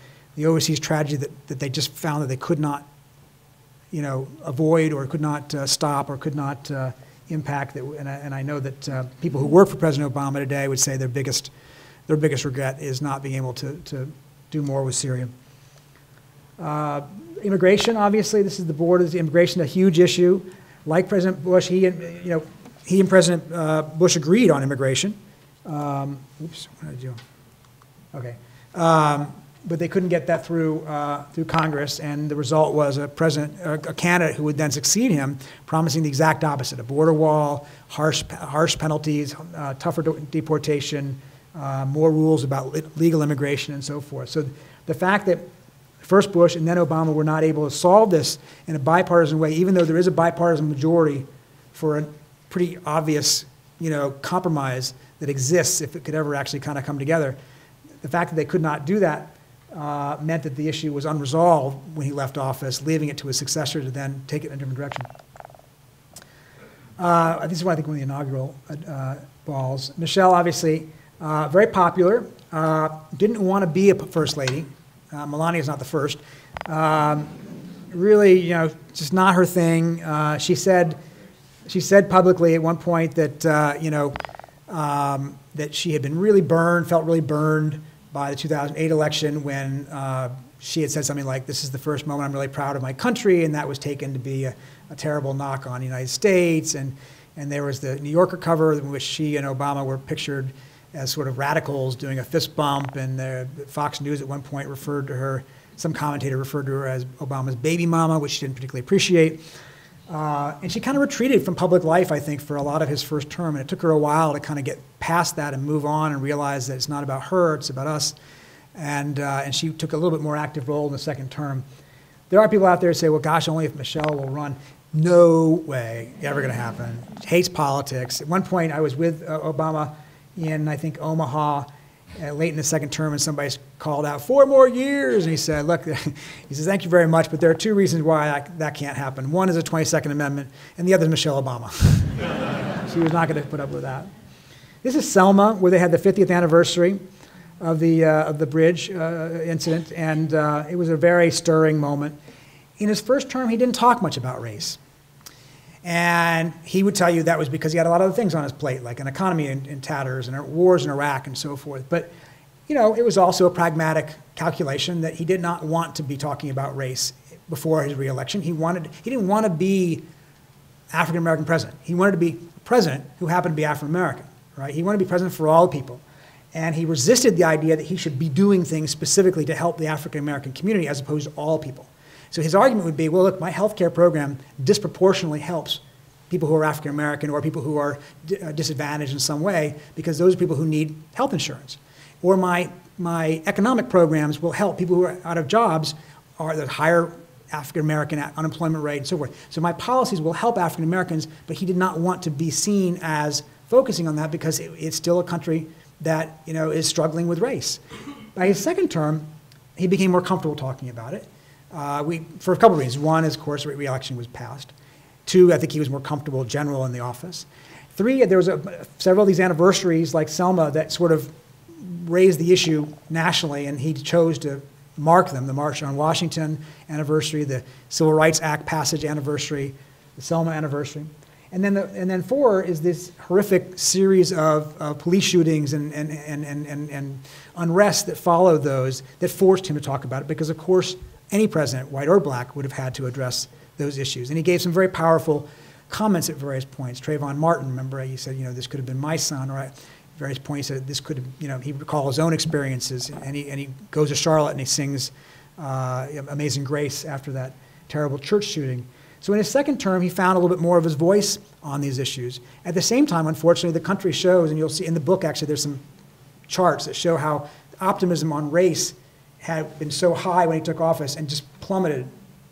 overseas tragedy that they just found that they could not, avoid or could not stop or could not impact. And I know that people who work for President Obama today would say their biggest regret is not being able to do more with Syria. Immigration, obviously, this is the borders. Immigration, a huge issue. Like President Bush, he and President Bush agreed on immigration. Oops, what did I do? Okay, but they couldn't get that through Congress, and the result was a candidate who would then succeed him, promising the exact opposite: a border wall, harsh penalties, tougher deportation, more rules about legal immigration, and so forth. So the fact that first Bush and then Obama were not able to solve this in a bipartisan way, even though there is a bipartisan majority for a pretty obvious, compromise that exists if it could ever actually kind of come together. The fact that they could not do that meant that the issue was unresolved when he left office, leaving it to his successor to then take it in a different direction. This is one of the inaugural balls. Michelle, obviously, very popular, didn't want to be a first lady. Melania is not the first. Really, just not her thing. She said publicly at one point that that she had been really felt really burned by the 2008 election when she had said something like, "This is the first moment I'm really proud of my country," and that was taken to be a terrible knock on the United States. And there was the New Yorker cover in which she and Obama were pictured as sort of radicals doing a fist bump, and Fox News at one point referred to her, some commentator referred to her as Obama's baby mama, which she didn't particularly appreciate. And she kind of retreated from public life, I think, for a lot of his first term, and it took her a while to kind of get past that and move on and realize that it's not about her, it's about us. And she took a little bit more active role in the second term. There are people out there who say, well, gosh, only if Michelle will run. No way, ever going to happen. She hates politics. At one point, I was with Obama in, I think, Omaha, late in the second term, and somebody called out, 4 more years, and he said, look, he says, thank you very much, but there are 2 reasons why that can't happen. One is the 22nd Amendment, and the other is Michelle Obama. She was not going to put up with that. This is Selma, where they had the 50th anniversary of the bridge incident, and it was a very stirring moment. In his first term, he didn't talk much about race. And he would tell you that was because he had a lot of other things on his plate, like an economy in tatters and wars in Iraq and so forth. But, it was also a pragmatic calculation that he did not want to be talking about race before his reelection. He didn't want to be African-American president. He wanted to be president who happened to be African-American, right? He wanted to be president for all people. And he resisted the idea that he should be doing things specifically to help the African-American community as opposed to all people. So his argument would be, well, look, my health care program disproportionately helps people who are African American or people who are disadvantaged in some way because those are people who need health insurance. Or my economic programs will help people who are out of jobs or the higher African American unemployment rate and so forth. So my policies will help African Americans, but he did not want to be seen as focusing on that because it's still a country that is struggling with race. By his second term, he became more comfortable talking about it. For a couple of reasons. One is, of course, re-election was passed. 2, I think he was more comfortable in general in the office. 3, there was several of these anniversaries like Selma that sort of raised the issue nationally, and he chose to, mark them: the March on Washington anniversary, the Civil Rights Act passage anniversary, the Selma anniversary. And then 4 is this horrific series of police shootings and unrest that followed those that forced him to talk about it, because, of course, any president, white or black, would have had to address those issues. And he gave some very powerful comments at various points. Trayvon Martin, remember, he said, this could have been my son, or at various points he said this could have, he recalled his own experiences, and he goes to Charlotte and he sings Amazing Grace after that terrible church shooting. So in his second term, he found a little bit more of his voice on these issues. At the same time, unfortunately, the country shows, and you'll see in the book, actually, there's some charts that show how optimism on race had been so high when he took office and just plummeted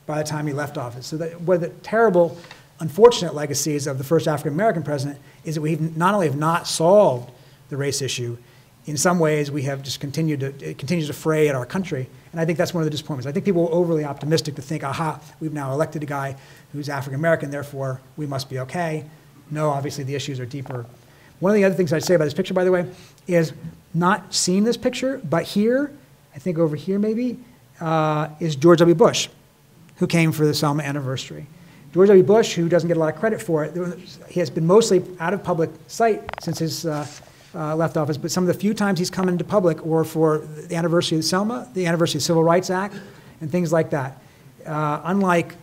by the time he left office. So that one of the terrible, unfortunate legacies of the first African-American president is that we not only have not solved the race issue, in some ways we have just it continues to fray at our country. And I think that's one of the disappointments. I think people are overly optimistic to think, aha, we've now elected a guy who's African-American, therefore we must be okay. No, obviously the issues are deeper. One of the other things I'd say about this picture, by the way, is not seeing this picture, but here, I think over here maybe, is George W. Bush, who came for the Selma anniversary. George W. Bush, who doesn't get a lot of credit for it, he has been mostly out of public sight since his left office, but some of the few times he's come into public were for the anniversary of Selma, the anniversary of the Civil Rights Act, and things like that. Unlike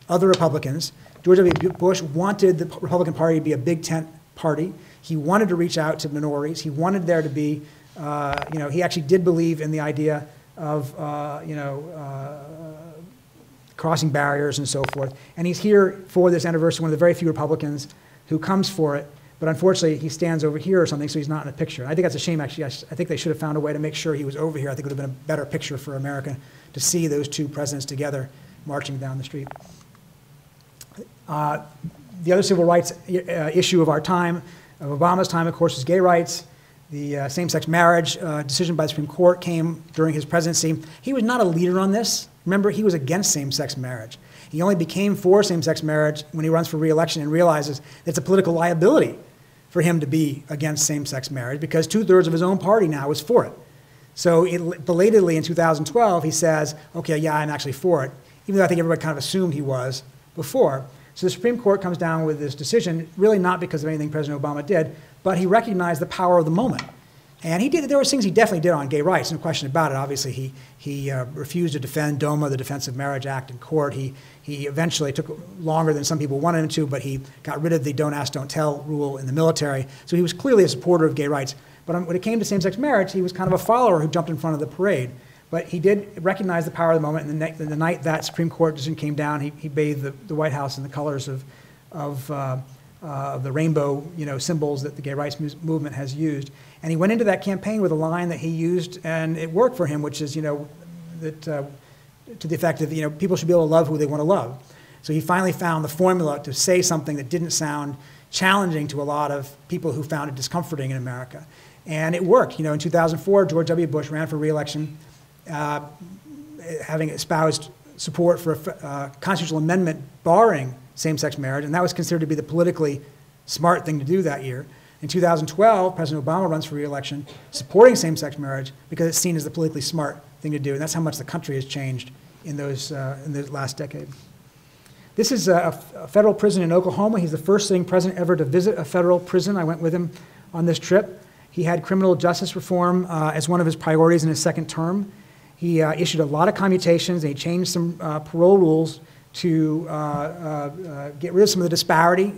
other Republicans, George W. Bush wanted the Republican Party to be a big tent party. He wanted to reach out to minorities. He wanted there to be, he actually did believe in the idea of, crossing barriers and so forth. And he's here for this anniversary, one of the very few Republicans who comes for it. But unfortunately, he stands over here or something, so he's not in a picture. I think that's a shame, actually. I think they should have found a way to make sure he was over here. I think it would have been a better picture for America to see those two presidents together marching down the street. The other civil rights issue of our time, of Obama's time, of course, is gay rights. The same-sex marriage decision by the Supreme Court came during his presidency. He was not a leader on this. Remember, he was against same-sex marriage. He only became for same-sex marriage when he runs for re-election and realizes that it's a political liability for him to be against same-sex marriage, because 2/3 of his own party now is for it. So belatedly in 2012, he says, okay, yeah, I'm actually for it, even though I think everybody kind of assumed he was before. So the Supreme Court comes down with this decision, really not because of anything President Obama did, but he recognized the power of the moment. And there were things he definitely did on gay rights, no question about it. Obviously, he refused to defend DOMA, the Defense of Marriage Act, in court. He eventually took longer than some people wanted him to, but he got rid of the don't ask, don't tell rule in the military. So he was clearly a supporter of gay rights. But when it came to same-sex marriage, he was kind of a follower who jumped in front of the parade. But he did recognize the power of the moment, and the night that Supreme Court decision came down, he bathed the White House in the colors of the rainbow, symbols that the gay rights movement has used. And he went into that campaign with a line that he used, and it worked for him, which is, that to the effect of, people should be able to love who they want to love. So he finally found the formula to say something that didn't sound challenging to a lot of people who found it discomforting in America. And it worked. In 2004, George W. Bush ran for re-election, having espoused support for a constitutional amendment barring same-sex marriage, and that was considered to be the politically smart thing to do that year. In 2012, President Obama runs for re-election supporting same-sex marriage because it's seen as the politically smart thing to do, and that's how much the country has changed in the last decade. This is a federal prison in Oklahoma. He's the first sitting president ever to visit a federal prison. I went with him on this trip. He had criminal justice reform as one of his priorities in his second term. He issued a lot of commutations, and he changed some parole rules to get rid of some of the disparity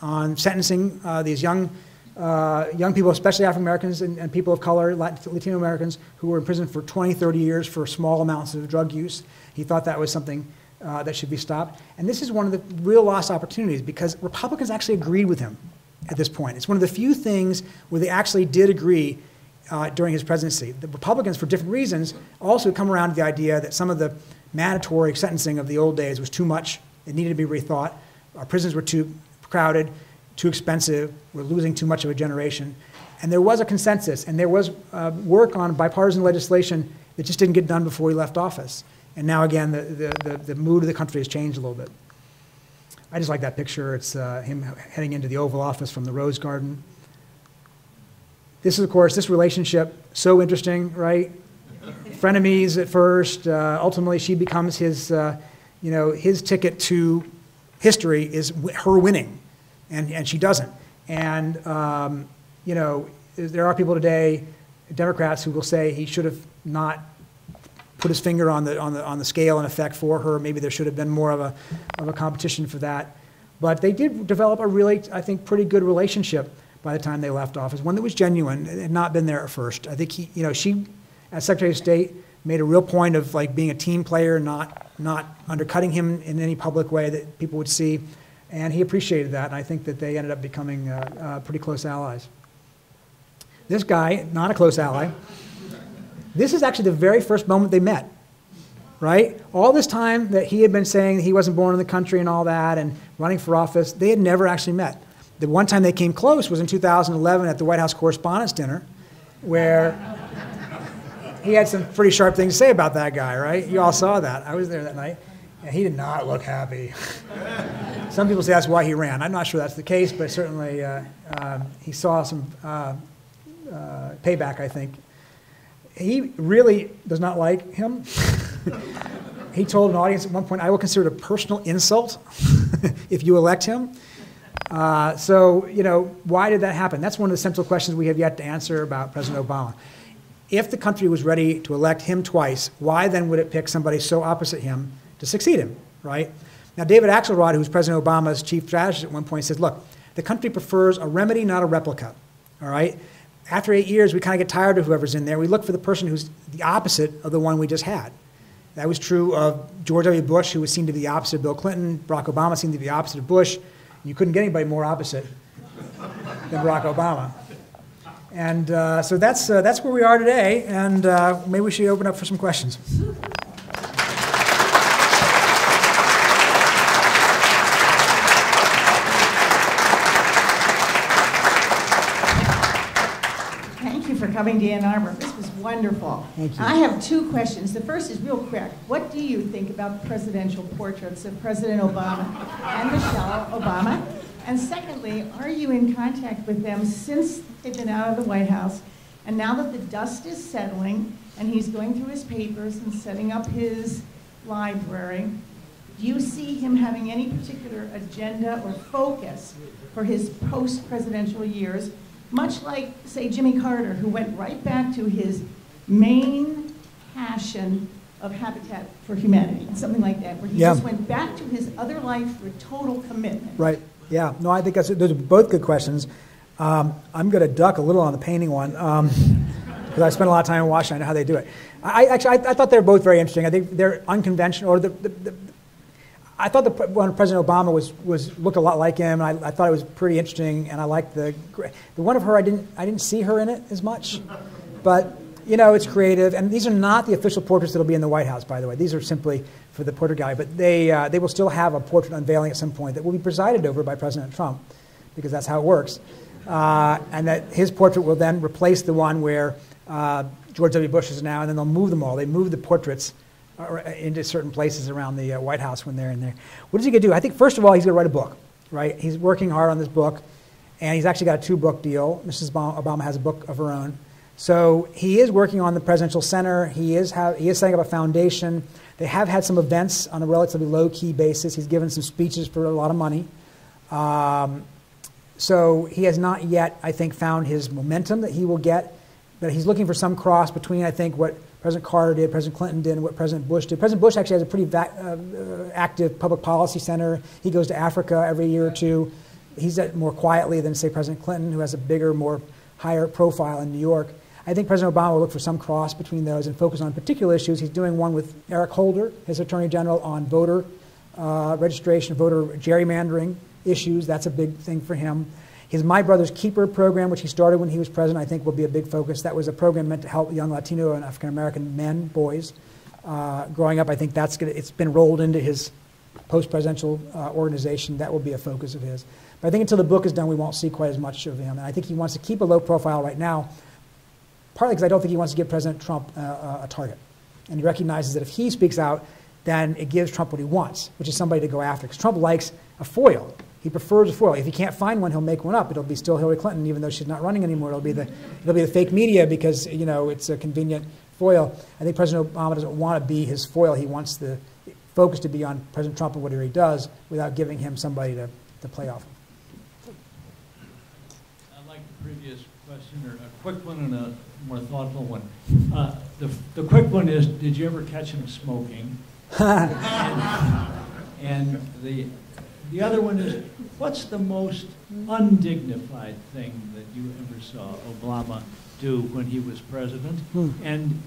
on sentencing these young people, especially African Americans and people of color, Latino Americans, who were in prison for 20, 30 years for small amounts of drug use. He thought that was something that should be stopped. And this is one of the real lost opportunities, because Republicans actually agreed with him at this point. It's one of the few things where they actually did agree during his presidency. The Republicans, for different reasons, also come around to the idea that some of the mandatory sentencing of the old days was too much. It needed to be rethought. Our prisons were too crowded, too expensive. We're losing too much of a generation. And there was a consensus, and there was work on bipartisan legislation that just didn't get done before he left office. And now, again, the mood of the country has changed a little bit. I just like that picture. It's him heading into the Oval Office from the Rose Garden. This is, of course, this relationship, so interesting, right? frenemies at first. Ultimately, she becomes his, his ticket to history is her winning, and she doesn't. And, there are people today, Democrats, who will say he should have not put his finger on the scale in effect for her. Maybe there should have been more of a competition for that. But they did develop a really, I think, pretty good relationship by the time they left office, one that was genuine. It had not been there at first. I think she, as Secretary of State, made a real point of like being a team player, not undercutting him in any public way that people would see, and he appreciated that. And I think that they ended up becoming pretty close allies. This guy, not a close ally. This is actually the very first moment they met, right? All this time that he had been saying that he wasn't born in the country and all that and running for office, they had never actually met. The one time they came close was in 2011 at the White House Correspondents' Dinner, where he had some pretty sharp things to say about that guy, right? You all saw that. I was there that night, and he did not look happy. Some people say that's why he ran. I'm not sure that's the case, but certainly he saw some payback, I think. He really does not like him. He told an audience at one point, "I will consider it a personal insult if you elect him." Why did that happen? That's one of the central questions we have yet to answer about President Obama. If the country was ready to elect him twice, why then would it pick somebody so opposite him to succeed him, right? Now, David Axelrod, who was President Obama's chief strategist at one point, says, look, the country prefers a remedy, not a replica, all right? After 8 years, we kind of get tired of whoever's in there. We look for the person who's the opposite of the one we just had. That was true of George W. Bush, who seemed to be the opposite of Bill Clinton. Barack Obama seemed to be the opposite of Bush. You couldn't get anybody more opposite than Barack Obama. And so that's where we are today, and maybe we should open up for some questions. Thank you for coming to Ann Arbor. This was wonderful. Thank you. I have two questions. The first is real quick. What do you think about presidential portraits of President Obama and Michelle Obama? And secondly, are you in contact with them since they've been out of the White House? And now that the dust is settling and he's going through his papers and setting up his library, do you see him having any particular agenda or focus for his post-presidential years, much like, say, Jimmy Carter, who went right back to his main passion of Habitat for Humanity, something like that, where he just went back to his other life for total commitment? Right. Yeah. No, I think those are both good questions. I'm going to duck a little on the painting one because I spent a lot of time in Washington. I know how they do it. I thought they were both very interesting. I think they're unconventional. Or I thought the one President Obama looked a lot like him. And I thought it was pretty interesting, and I liked the one of her. I didn't see her in it as much, but it's creative. And these are not the official portraits that'll be in the White House, by the way. These are simply for the portrait gallery, but they will still have a portrait unveiling at some point that will be presided over by President Trump, because that's how it works. And that his portrait will then replace the one where George W. Bush is now, and then they'll move them all. They move the portraits into certain places around the White House when they're in there. What is he going to do? I think, first of all, he's going to write a book, right? He's working hard on this book, and he's actually got a 2-book deal. Mrs. Obama has a book of her own. So he is working on the Presidential Center. He is setting up a foundation. They have had some events on a relatively low-key basis. He's given some speeches for a lot of money. So he has not yet, I think, found his momentum that he will get. But he's looking for some cross between, I think, what President Carter did, President Clinton did, and what President Bush did. President Bush actually has a pretty active public policy center. He goes to Africa every year or two. He's more quietly than, say, President Clinton, who has a bigger, more higher profile in New York. I think President Obama will look for some cross between those and focus on particular issues. He's doing one with Eric Holder, his Attorney General, on voter registration, voter gerrymandering issues. That's a big thing for him. His My Brother's Keeper program, which he started when he was president, I think will be a big focus. That was a program meant to help young Latino and African-American men, boys, growing up. I think it's been rolled into his post-presidential organization. That will be a focus of his. But I think until the book is done, we won't see quite as much of him. And I think he wants to keep a low profile right now, partly because I don't think he wants to give President Trump a target. And he recognizes that if he speaks out, then it gives Trump what he wants, which is somebody to go after. Because Trump likes a foil. He prefers a foil. If he can't find one, he'll make one up. It'll be still Hillary Clinton, even though she's not running anymore. It'll be the fake media because it's a convenient foil. I think President Obama doesn't want to be his foil. He wants the focus to be on President Trump and whatever he does without giving him somebody to play off. Like the previous question, or a quick one and a more thoughtful one. The quick one is, did you ever catch him smoking? and the other one is, what's the most undignified thing that you ever saw Obama do when he was president? And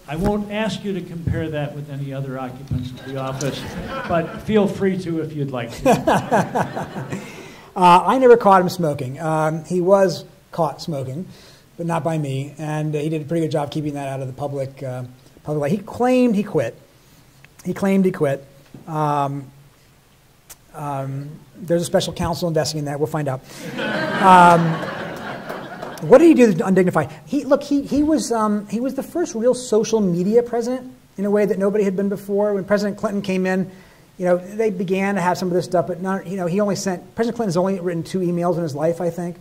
I won't ask you to compare that with any other occupants of the office, but feel free to if you'd like to. I never caught him smoking. He was caught smoking, but not by me, and he did a pretty good job keeping that out of the public light. He claimed he quit. There's a special counsel investigating that. We'll find out. What did he do to undignify? He was the first real social media president in a way that nobody had been before. When President Clinton came in, they began to have some of this stuff, but not, President Clinton's only written 2 emails in his life, I think.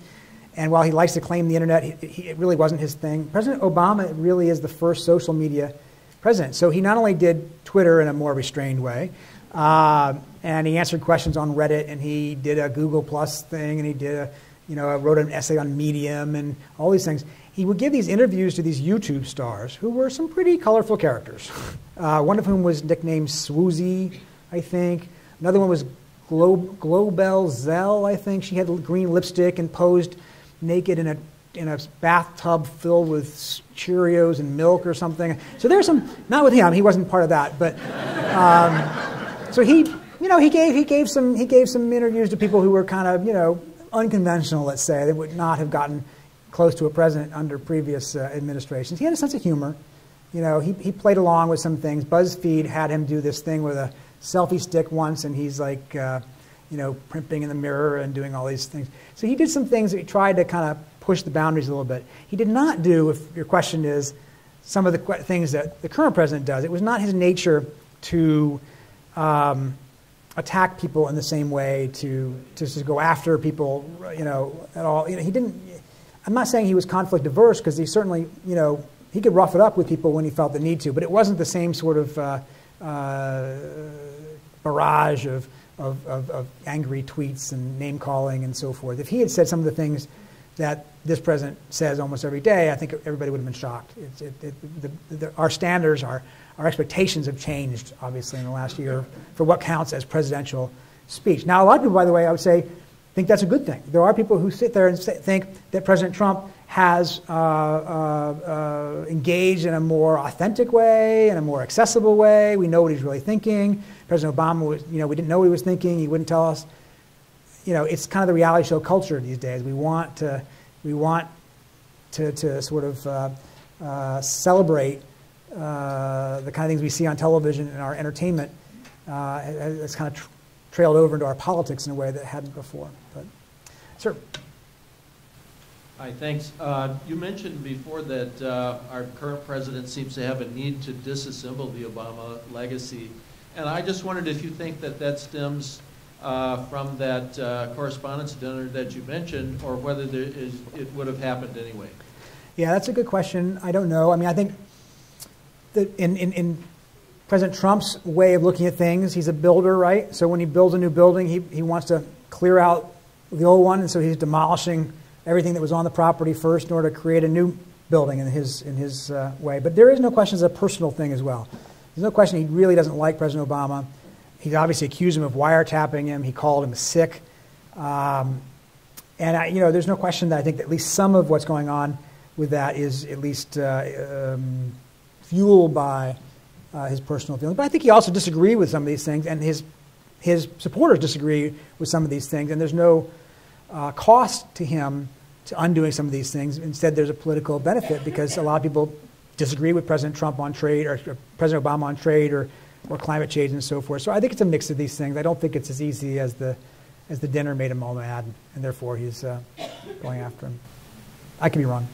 And while he likes to claim the internet, it really wasn't his thing. President Obama really is the first social media president. So he not only did Twitter in a more restrained way, and he answered questions on Reddit, and he did a Google Plus thing, and he did wrote an essay on Medium and all these things. He would give these interviews to these YouTube stars who were some pretty colorful characters. One of whom was nicknamed Swoozie, I think. Another one was Globel Zell, I think. She had green lipstick and posed naked in a bathtub filled with Cheerios and milk or something. So there's some, not with him, he wasn't part of that, but so he gave some interviews to people who were kind of unconventional, let's say. They would not have gotten close to a president under previous administrations. He had a sense of humor. He played along with some things. BuzzFeed had him do this thing with a selfie stick once, and he's like primping in the mirror and doing all these things. So he did some things that he tried to kind of push the boundaries a little bit. He did not do, if your question is, some of the things that the current president does. It was not his nature to attack people in the same way, to go after people, at all. He didn't. I'm not saying he was conflict averse, because he certainly, he could rough it up with people when he felt the need to, but it wasn't the same sort of barrage of angry tweets and name calling and so forth. If he had said some of the things that this president says almost every day, I think everybody would have been shocked. Our standards, our expectations have changed, obviously, in the last year for what counts as presidential speech. Now, a lot of people, by the way, I would say, think that's a good thing. There are people who sit there and think that President Trump has engaged in a more authentic way, in a more accessible way. We know what he's really thinking. President Obama was, we didn't know what he was thinking. He wouldn't tell us. It's kind of the reality show culture these days. We want to sort of celebrate the kind of things we see on television and our entertainment. It's kind of trailed over into our politics in a way that hadn't before. But, sir. Hi, thanks. You mentioned before that our current president seems to have a need to disassemble the Obama legacy. And I just wondered if you think that stems from that correspondence dinner that you mentioned, or whether it would have happened anyway. Yeah, that's a good question. I don't know. I mean, I think that in President Trump's way of looking at things, he's a builder, right? So when he builds a new building, he wants to clear out the old one, and so he's demolishing everything that was on the property first in order to create a new building in his way. But there is no question it's a personal thing as well. There's no question he really doesn't like President Obama. He's obviously accused him of wiretapping him. He called him sick. And there's no question that I think that at least some of what's going on with that is at least fueled by his personal feelings. But I think he also disagreed with some of these things, and his supporters disagree with some of these things, and there's no cost to him to undoing some of these things. Instead, there's a political benefit, because a lot of people disagree with President Trump on trade, or President Obama on trade, or climate change and so forth. So I think it's a mix of these things. I don't think it's as easy as the dinner made him all mad, and therefore he's going after him. I could be wrong.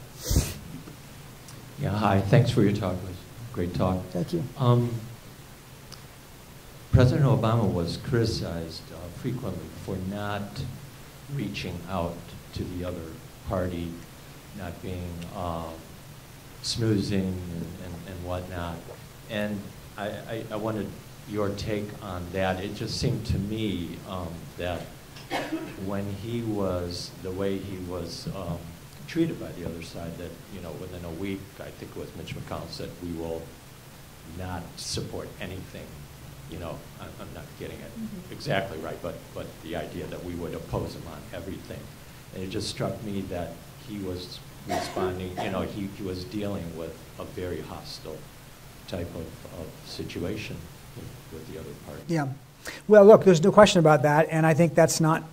Yeah, hi. Thanks for your talk. It was a great talk. Thank you. President Obama was criticized frequently for not reaching out to the other party, not being snoozing and whatnot. And I wanted your take on that. It just seemed to me that when he was, the way he was treated by the other side, that, you know, within a week, I think it was Mitch McConnell said, we will not support anything. You know, I'm not getting it exactly right, but the idea that we would oppose him on everything. And it just struck me that he was responding, you know, he was dealing with a very hostile type of situation with the other party. Yeah. Well, look, there's no question about that, and I think that's not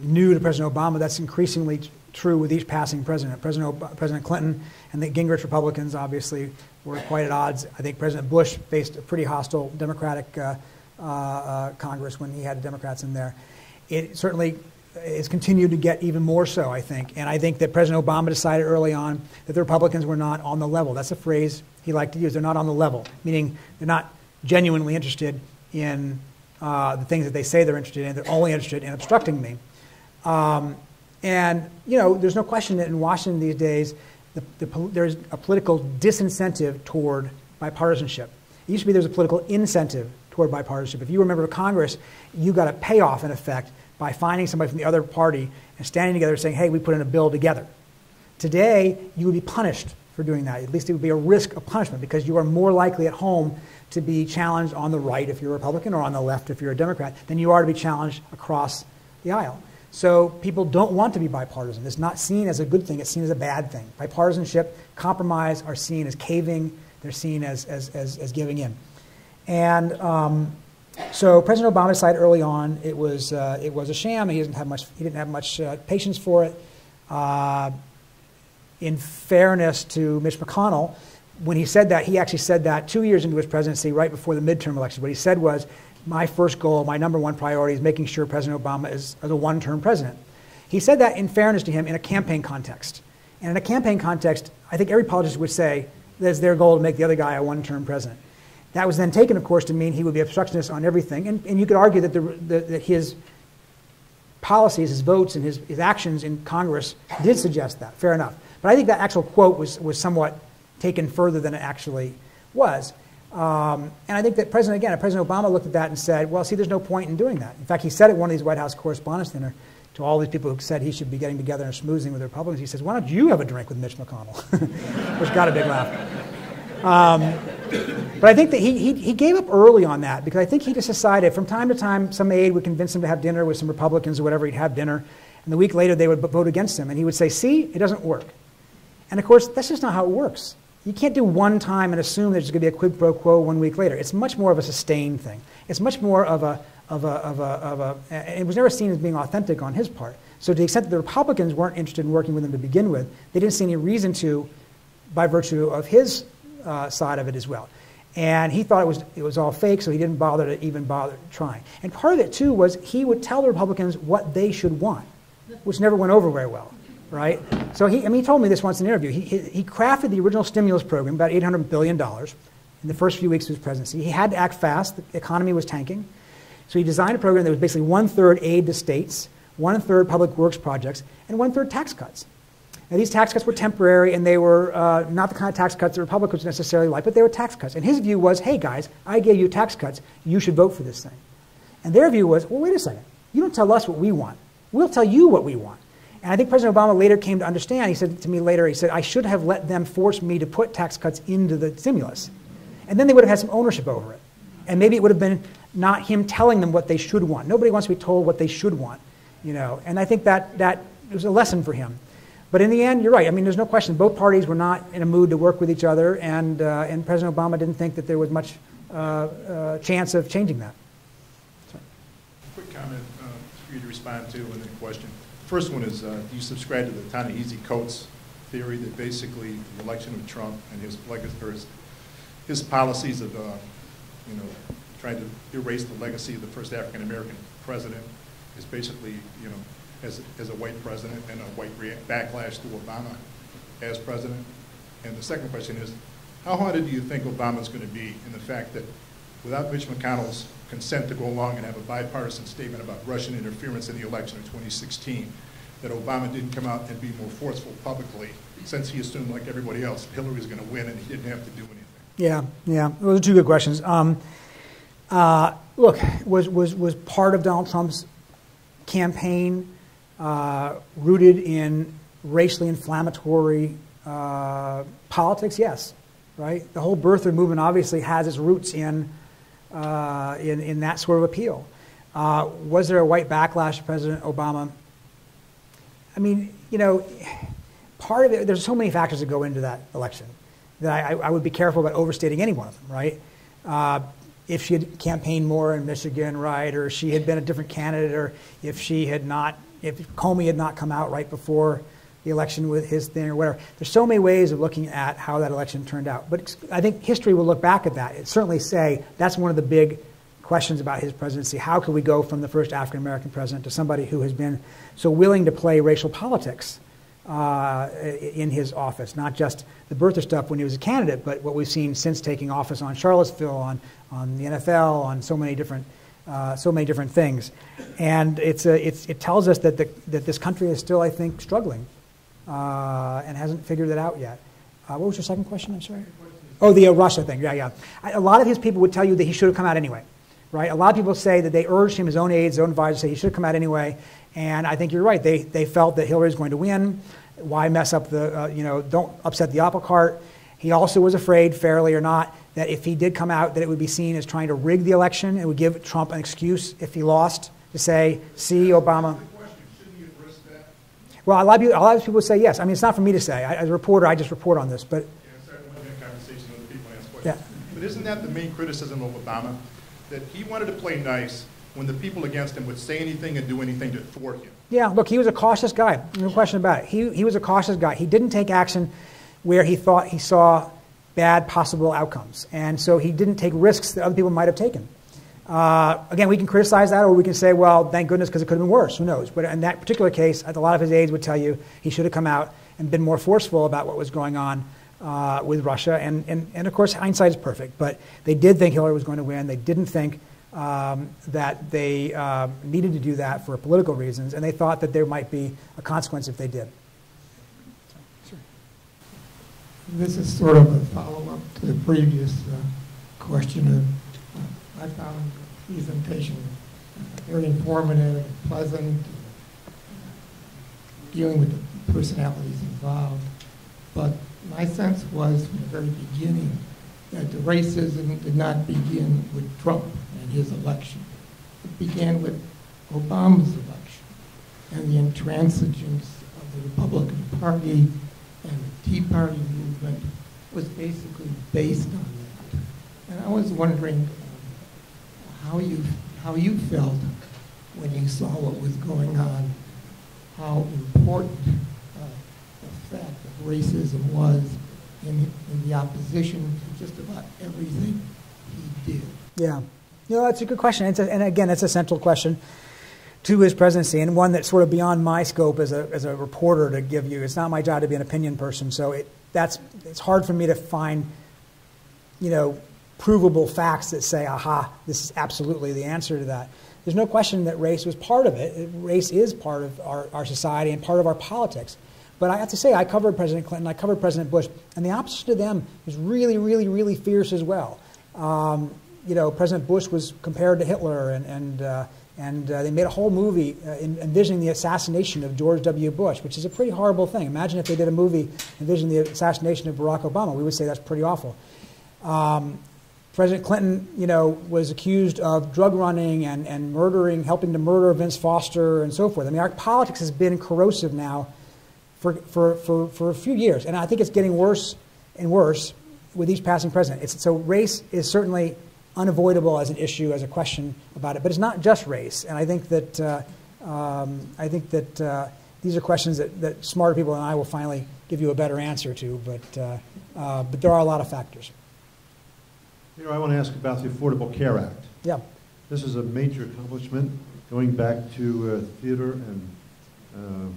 new to President Obama. That's increasingly true with each passing president. President Clinton and the Gingrich Republicans obviously were quite at odds. I think President Bush faced a pretty hostile Democratic Congress when he had Democrats in there. It certainly has continued to get even more so, I think. And I think that President Obama decided early on that the Republicans were not on the level. That's a phrase he liked to use. They're not on the level, meaning they're not genuinely interested in the things that they say they're interested in. They're only interested in obstructing me. And, you know, there's no question that in Washington these days, there's a political disincentive toward bipartisanship. It used to be there's a political incentive toward bipartisanship. If you were a member of Congress, you got a payoff, in effect, by finding somebody from the other party and standing together saying, hey, we put in a bill together. Today, you would be punished for doing that. At least it would be a risk of punishment because you are more likely at home to be challenged on the right if you're a Republican or on the left if you're a Democrat than you are to be challenged across the aisle. So people don't want to be bipartisan. It's not seen as a good thing. It's seen as a bad thing. Bipartisanship, compromise are seen as caving. They're seen as giving in. And so President Obama decided early on it was a sham. He didn't have much patience for it. In fairness to Mitch McConnell, when he said that, he actually said that 2 years into his presidency, right before the midterm elections. What he said was, my first goal, my number one priority is making sure President Obama is a one-term president. He said that in fairness to him in a campaign context. And in a campaign context, I think every politician would say that it's their goal to make the other guy a one-term president. That was then taken, of course, to mean he would be obstructionist on everything. And you could argue that, that his policies, his votes, and his actions in Congress did suggest that. Fair enough. But I think that actual quote was somewhat taken further than it actually was. And I think that President Obama looked at that and said, well, see, there's no point in doing that. In fact, he said at one of these White House Correspondents' Dinner to all these people who said he should be getting together and schmoozing with the Republicans, he says, why don't you have a drink with Mitch McConnell? Which got a big laugh. But I think that he gave up early on that because I think he just decided from time to time some aide would convince him to have dinner with some Republicans or whatever, he'd have dinner, and the week later they would vote against him, and he would say, see, it doesn't work. And of course, that's just not how it works. You can't do one time and assume there's going to be a quid pro quo 1 week later. It's much more of a sustained thing. It's much more of it was never seen as being authentic on his part. So to the extent that the Republicans weren't interested in working with him to begin with, they didn't see any reason to, by virtue of his side of it as well. And he thought it was all fake, so he didn't bother trying. And part of it too was he would tell the Republicans what they should want, which never went over very well. Right? So he told me this once in an interview. He crafted the original stimulus program, about $800 billion, in the first few weeks of his presidency. He had to act fast. The economy was tanking. So he designed a program that was basically 1/3 aid to states, 1/3 public works projects, and 1/3 tax cuts. Now, these tax cuts were temporary, and they were not the kind of tax cuts that Republicans necessarily like, but they were tax cuts. And his view was, hey, guys, I gave you tax cuts. You should vote for this thing. And their view was, well, wait a second. You don't tell us what we want. We'll tell you what we want. And I think President Obama later came to understand, he said to me later, he said, I should have let them force me to put tax cuts into the stimulus. And then they would have had some ownership over it. And maybe it would have been not him telling them what they should want. Nobody wants to be told what they should want, you know. And I think that was a lesson for him. But in the end, you're right. I mean, there's no question. Both parties were not in a mood to work with each other, and President Obama didn't think that there was much chance of changing that. Sorry. Quick comment for you to respond to and then a question. First one is, do you subscribe to the Ta-Nehisi Coates theory that basically the election of Trump and his policies of, trying to erase the legacy of the first African-American president is basically, as a white president and a white backlash to Obama as president? And the second question is, how haunted do you think Obama's going to be in the fact that without Mitch McConnell's consent to go along and have a bipartisan statement about Russian interference in the election of 2016, that Obama didn't come out and be more forceful publicly, since he assumed, like everybody else, Hillary was going to win and he didn't have to do anything? Yeah. Those are two good questions. Look, was part of Donald Trump's campaign rooted in racially inflammatory politics? Yes, right? The whole birther movement obviously has its roots in that sort of appeal. Was there a white backlash to President Obama? I mean, you know, part of it, there's so many factors that go into that election that I would be careful about overstating any one of them, right? If she had campaigned more in Michigan, right, or she had been a different candidate, or if Comey had not come out right before the election with his thing or whatever. There's so many ways of looking at how that election turned out. But I think history will look back at that and certainly say that's one of the big questions about his presidency. How could we go from the first African-American president to somebody who has been so willing to play racial politics in his office, not just the birther stuff when he was a candidate, but what we've seen since taking office on Charlottesville, on the NFL, on so many different things. And it tells us that this country is still, I think, struggling and hasn't figured it out yet. What was your second question? I'm sorry. Oh, the Russia thing. Yeah. A lot of his people would tell you that he should have come out anyway, right? A lot of people say that they urged him, his own aides, his own advisors, say he should have come out anyway. And I think you're right. They felt that Hillary was going to win. Why mess up don't upset the apple cart. He also was afraid, fairly or not, that if he did come out, that it would be seen as trying to rig the election. It would give Trump an excuse if he lost to say, see, Obama. Shouldn't he have risked that? Well, a lot of people would say yes. I mean, it's not for me to say. As a reporter, I just report on this. But Conversation with people ask questions. Yeah. But isn't that the main criticism of Obama? That he wanted to play nice when the people against him would say anything and do anything to thwart him. Yeah, look, he was a cautious guy. No question about it. He was a cautious guy. He didn't take action where he thought he saw bad possible outcomes. And so he didn't take risks that other people might have taken. Again, we can criticize that, or we can say, well, thank goodness, because it could have been worse. Who knows? But in that particular case, a lot of his aides would tell you he should have come out and been more forceful about what was going on with Russia. And of course, hindsight is perfect. But they did think Hillary was going to win. They didn't think that they needed to do that for political reasons. And they thought that there might be a consequence if they did. This is sort of a follow-up to the previous question. I found the presentation very informative, pleasant, dealing with the personalities involved. But my sense was from the very beginning that the racism did not begin with Trump and his election. It began with Obama's election and the intransigence of the Republican Party and the Tea Party movement was basically based on that. And I was wondering how you felt when you saw what was going on, how important the fact of racism was in the opposition to just about everything he did. Yeah. No, that's a good question. And again, it's a central question to his presidency, and one that's sort of beyond my scope as a reporter to give you. It's not my job to be an opinion person, so it's hard for me to find, provable facts that say, aha, this is absolutely the answer to that. There's no question that race was part of it. Race is part of our society and part of our politics. But I have to say, I covered President Clinton, I covered President Bush, and the opposition to them was really, really, really fierce as well. President Bush was compared to Hitler, and they made a whole movie envisioning the assassination of George W. Bush, which is a pretty horrible thing. Imagine if they did a movie envisioning the assassination of Barack Obama. We would say that's pretty awful. President Clinton, was accused of drug running and murdering, helping to murder Vince Foster and so forth. I mean, our politics has been corrosive now for a few years, and I think it's getting worse and worse with each passing president. So race is certainly unavoidable as an issue, as a question about it, but it's not just race. And I think that these are questions that smarter people than I will finally give you a better answer to. But there are a lot of factors. I want to ask about the Affordable Care Act. Yeah. This is a major accomplishment going back to Theodore and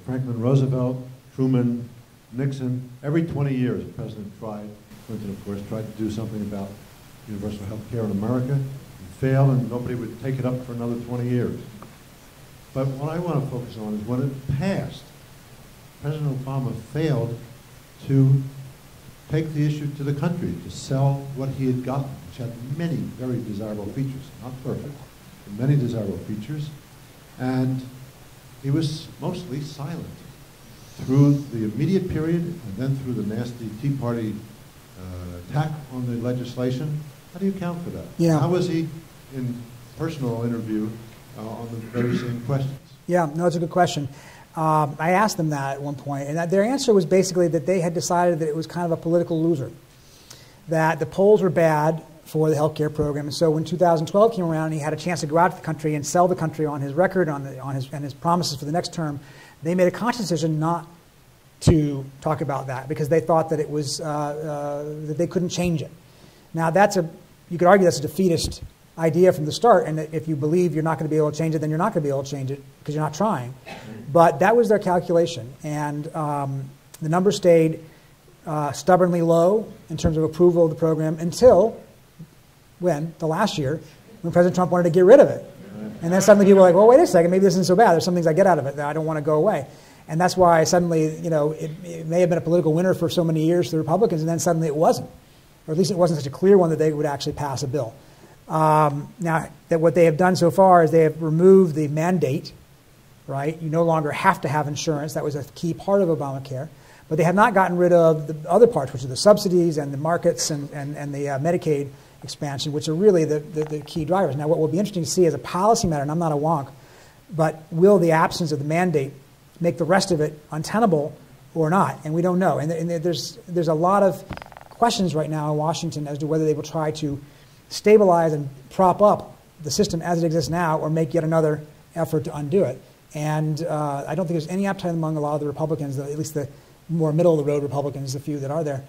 Franklin Roosevelt, Truman, Nixon. Every 20 years, the president tried, Clinton, of course, tried to do something about universal health care in America, and failed, and nobody would take it up for another 20 years. But what I want to focus on is when it passed, President Obama failed to take the issue to the country, to sell what he had gotten, which had many very desirable features, not perfect, but many desirable features. And he was mostly silent through the immediate period and then through the nasty Tea Party attack on the legislation. How do you account for that? Yeah. How was he in personal interview on the very same questions? Yeah, no, it's a good question. I asked them that at one point, and their answer was basically that they had decided that it was kind of a political loser, that the polls were bad for the health care program. And so when 2012 came around and he had a chance to go out to the country and sell the country on his record, on his promises for the next term, they made a conscious decision not to talk about that because they thought that it was that they couldn't change it. Now you could argue that's a defeatist idea from the start, and that if you believe you're not going to be able to change it, then you're not going to be able to change it because you're not trying. But that was their calculation, and the number stayed stubbornly low in terms of approval of the program until the last year, when President Trump wanted to get rid of it. And then suddenly people were like, well, wait a second, maybe this isn't so bad. There's some things I get out of it that I don't want to go away. And that's why suddenly, it may have been a political winner for so many years to the Republicans, and then suddenly it wasn't. Or at least it wasn't such a clear one that they would actually pass a bill. Now, what they have done so far is they have removed the mandate, right? You no longer have to have insurance. That was a key part of Obamacare. But they have not gotten rid of the other parts, which are the subsidies and the markets and the Medicaid expansion, which are really the key drivers. Now, what will be interesting to see as a policy matter, and I'm not a wonk, but will the absence of the mandate make the rest of it untenable or not? And we don't know. And there's a lot of questions right now in Washington as to whether they will try to stabilize and prop up the system as it exists now or make yet another effort to undo it. And I don't think there's any appetite among a lot of the Republicans, at least the more middle-of-the-road Republicans, the few that are there,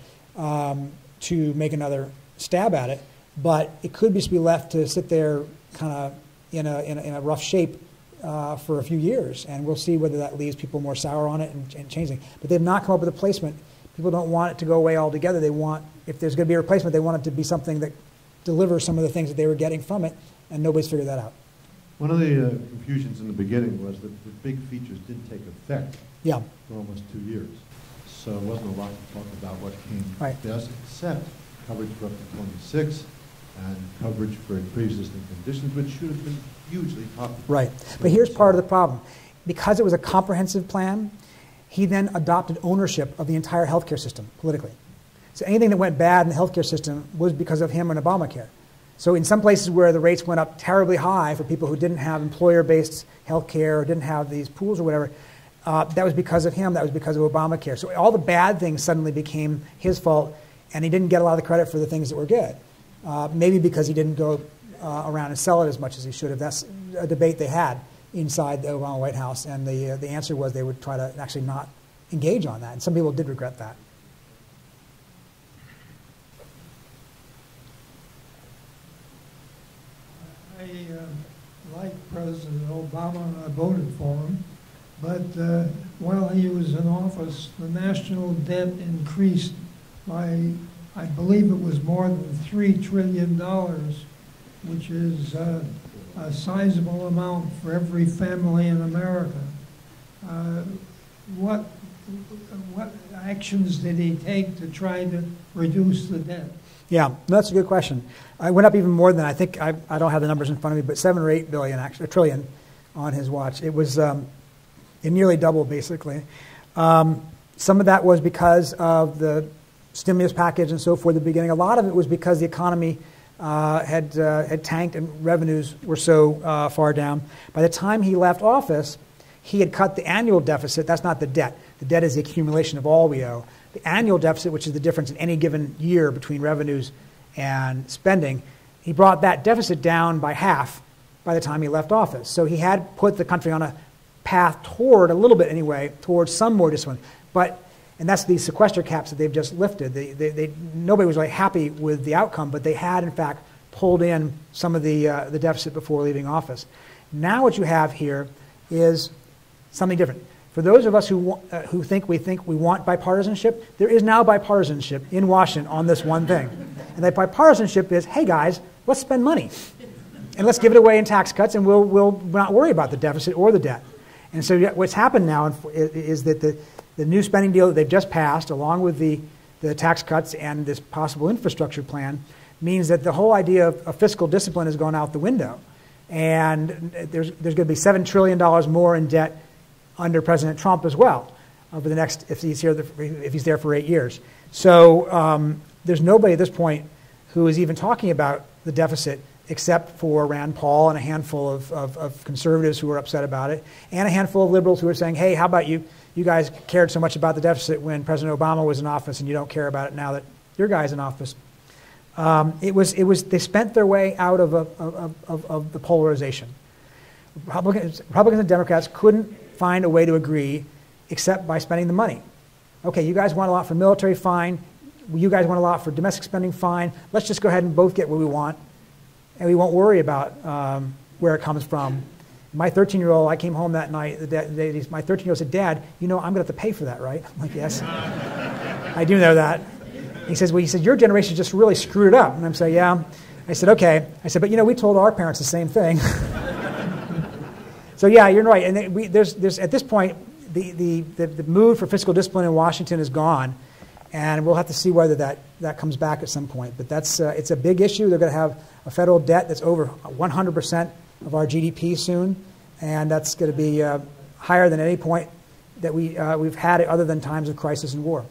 to make another stab at it. But it could just be left to sit there kind of in a rough shape for a few years, and we'll see whether that leaves people more sour on it and changing. But they've not come up with a placement. People don't want it to go away altogether. They want, if there's going to be a replacement, they want it to be something that delivers some of the things that they were getting from it, and nobody's figured that out. One of the confusions in the beginning was that the big features didn't take effect for almost 2 years. So it wasn't a lot to talk about what came best, except coverage for up to 26 and coverage for pre-existing conditions, which should have been hugely popular. Right. But here's part of the problem. Because it was a comprehensive plan, he then adopted ownership of the entire healthcare system politically. So anything that went bad in the healthcare system was because of him and Obamacare. So in some places where the rates went up terribly high for people who didn't have employer-based healthcare or didn't have these pools or whatever, that was because of him, that was because of Obamacare. So all the bad things suddenly became his fault, and he didn't get a lot of the credit for the things that were good. Maybe because he didn't go around and sell it as much as he should have. That's a debate they had inside the Obama White House, and the answer was they would try to actually not engage on that. And some people did regret that. I like President Obama, and I voted for him. But while he was in office, the national debt increased by, I believe it was more than $3 trillion, which is a sizable amount for every family in America. What actions did he take to try to reduce the debt? Yeah, that's a good question. I went up even more than, I think, I don't have the numbers in front of me, but 7 or 8 billion, actually, $1 trillion on his watch. It was, it nearly doubled, basically. Some of that was because of the stimulus package and so forth at the beginning. A lot of it was because the economy had tanked and revenues were so far down. By the time he left office, he had cut the annual deficit. That's not the debt. The debt is the accumulation of all we owe. The annual deficit, which is the difference in any given year between revenues and spending, he brought that deficit down by half by the time he left office. So he had put the country on a path toward, a little bit anyway, towards some more discipline. And that's the sequester caps that they've just lifted. Nobody was really happy with the outcome, but they had, in fact, pulled in some of the deficit before leaving office. Now what you have here is something different. For those of us who think we want bipartisanship, there is now bipartisanship in Washington on this one thing. And that bipartisanship is, hey guys, let's spend money. And let's give it away in tax cuts, and we'll not worry about the deficit or the debt. And so what's happened now is that the new spending deal that they've just passed, along with the tax cuts and this possible infrastructure plan, means that the whole idea of fiscal discipline has gone out the window. And there's going to be $7 trillion more in debt under President Trump as well over the next, if he's there for 8 years. So there's nobody at this point who is even talking about the deficit except for Rand Paul and a handful of conservatives who are upset about it, and a handful of liberals who are saying, hey, how about you guys cared so much about the deficit when President Obama was in office, and you don't care about it now that your guy's in office. They spent their way out of the polarization. Republicans and Democrats couldn't find a way to agree except by spending the money. Okay, you guys want a lot for military, fine. You guys want a lot for domestic spending, fine. Let's just go ahead and both get what we want, and we won't worry about where it comes from. My 13-year-old, I came home that night, my 13-year-old said, Dad, you know I'm going to have to pay for that, right? I'm like, yes, I do know that. He says, well, your generation just really screwed it up. And I'm saying, yeah. I said, okay. I said, but we told our parents the same thing. So yeah, you're right. And there's at this point, the mood for fiscal discipline in Washington is gone. And we'll have to see whether that comes back at some point. But it's a big issue. They're going to have a federal debt that's over 100% of our GDP soon. And that's going to be higher than any point that we've had it other than times of crisis and war.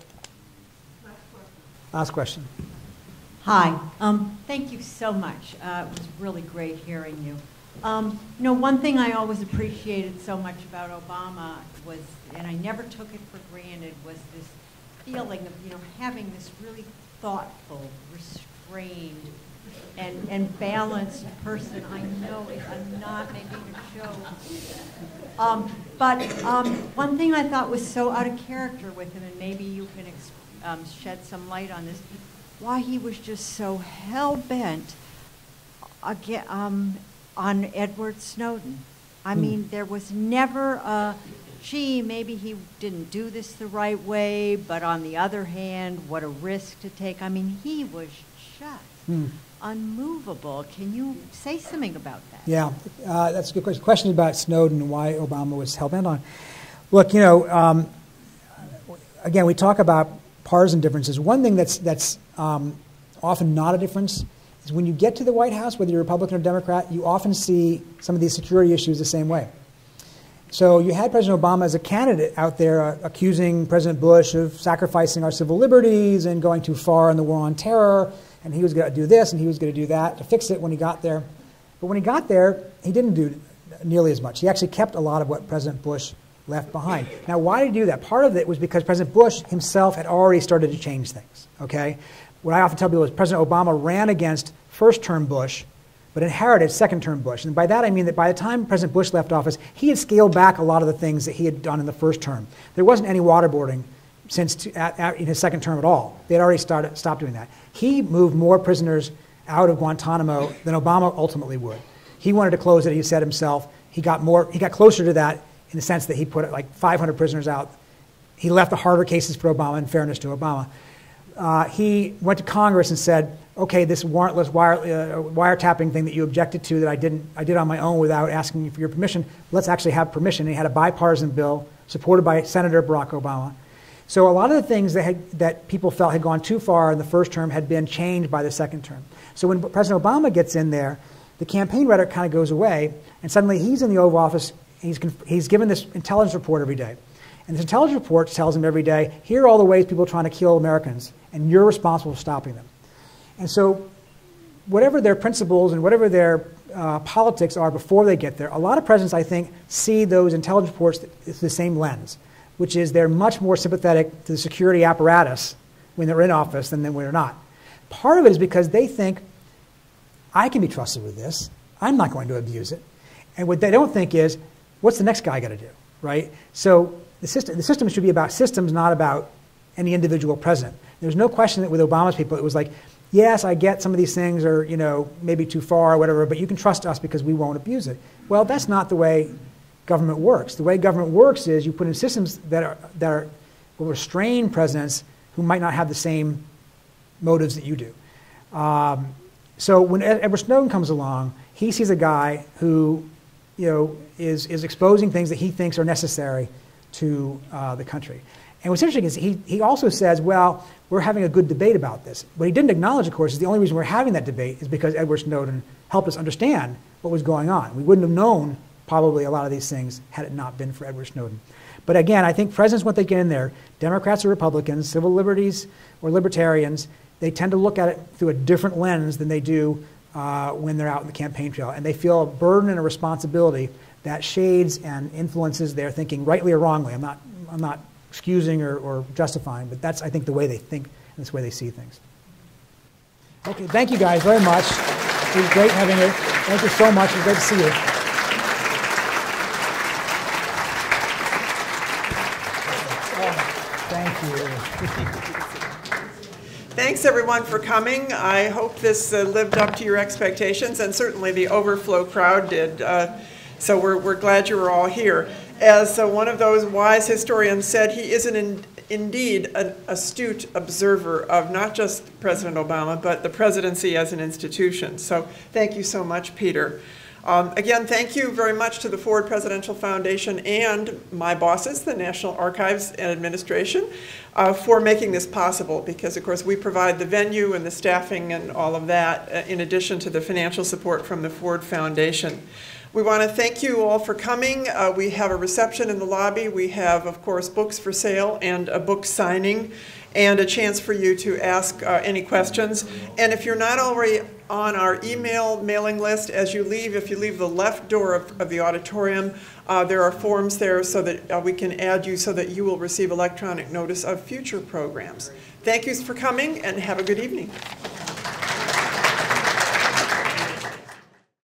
Last question. Hi. Thank you so much. It was really great hearing you. One thing I always appreciated so much about Obama was, and I never took it for granted, was this feeling of, having this really thoughtful, restrained, and balanced person. I know I'm not making a show. But one thing I thought was so out of character with him, and maybe you can shed some light on this, why he was just so hell-bent on Edward Snowden. I mean, there was never a, gee, maybe he didn't do this the right way, but on the other hand, what a risk to take. I mean, he was just unmovable. Can you say something about that? Yeah, that's a good question. Question about Snowden and why Obama was hell-bent on. Look, again, we talk about partisan differences. One thing that's often not a difference is when you get to the White House, whether you're Republican or Democrat, you often see some of these security issues the same way. So you had President Obama as a candidate out there accusing President Bush of sacrificing our civil liberties and going too far in the war on terror, and he was going to do this and he was going to do that to fix it when he got there. But when he got there, he didn't do nearly as much. He actually kept a lot of what President Bush left behind. Now, why did he do that? Part of it was because President Bush himself had already started to change things, okay? What I often tell people is President Obama ran against first-term Bush, but inherited second-term Bush. And by that I mean that by the time President Bush left office, he had scaled back a lot of the things that he had done in the first term. There wasn't any waterboarding in his second term at all. They had already stopped doing that. He moved more prisoners out of Guantanamo than Obama ultimately would. He wanted to close it, he said himself. He got closer to that in the sense that he put like 500 prisoners out. He left the harder cases for Obama, in fairness to Obama. He went to Congress and said, okay, this warrantless wiretapping thing that you objected to that I did on my own without asking for your permission, let's actually have permission. And he had a bipartisan bill supported by Senator Barack Obama. So a lot of the things that people felt had gone too far in the first term had been changed by the second term. So when President Obama gets in there, the campaign rhetoric kind of goes away, and suddenly he's in the Oval Office. He's given this intelligence report every day. And this intelligence report tells him every day, here are all the ways people are trying to kill Americans, and you're responsible for stopping them. And so whatever their principles and whatever their politics are before they get there, a lot of presidents, I think, see those intelligence reports through the same lens, which is they're much more sympathetic to the security apparatus when they're in office than when they're not. Part of it is because they think, I can be trusted with this. I'm not going to abuse it. And what they don't think is, what's the next guy got to do, right? So the system should be about systems, not about any individual president. There's no question that with Obama's people, it was like, yes, I get some of these things are, maybe too far or whatever, but you can trust us because we won't abuse it. Well, that's not the way government works. The way government works is you put in systems that will restrain presidents who might not have the same motives that you do. So when Edward Snowden comes along, he sees a guy who is exposing things that he thinks are necessary to the country. And what's interesting is he also says, well, we're having a good debate about this. What he didn't acknowledge, of course, is the only reason we're having that debate is because Edward Snowden helped us understand what was going on. We wouldn't have known probably a lot of these things had it not been for Edward Snowden. But again, I think presidents, when they get in there, Democrats or Republicans, civil liberties or libertarians, they tend to look at it through a different lens than they do when they're out in the campaign trail. And they feel a burden and a responsibility that shades and influences their thinking, rightly or wrongly. I'm not excusing or justifying, but that's, I think, the way they think and that's the way they see things. Okay, thank you guys very much. It was great having you. Thank you so much. It was great to see you. Thank you. Thanks, everyone, for coming. I hope this lived up to your expectations, and certainly the overflow crowd did. So we're glad you were all here. As one of those wise historians said, he is indeed an astute observer of not just President Obama, but the presidency as an institution. So thank you so much, Peter. Again, thank you very much to the Ford Presidential Foundation and my bosses, the National Archives and Administration, for making this possible, because of course we provide the venue and the staffing and all of that in addition to the financial support from the Ford Foundation. We want to thank you all for coming. We have a reception in the lobby. We have, of course, books for sale and a book signing and a chance for you to ask any questions. And if you're not already on our email mailing list, as you leave, if you leave the left door of the auditorium, there are forms there so that we can add you so that you will receive electronic notice of future programs. Thank you for coming and have a good evening.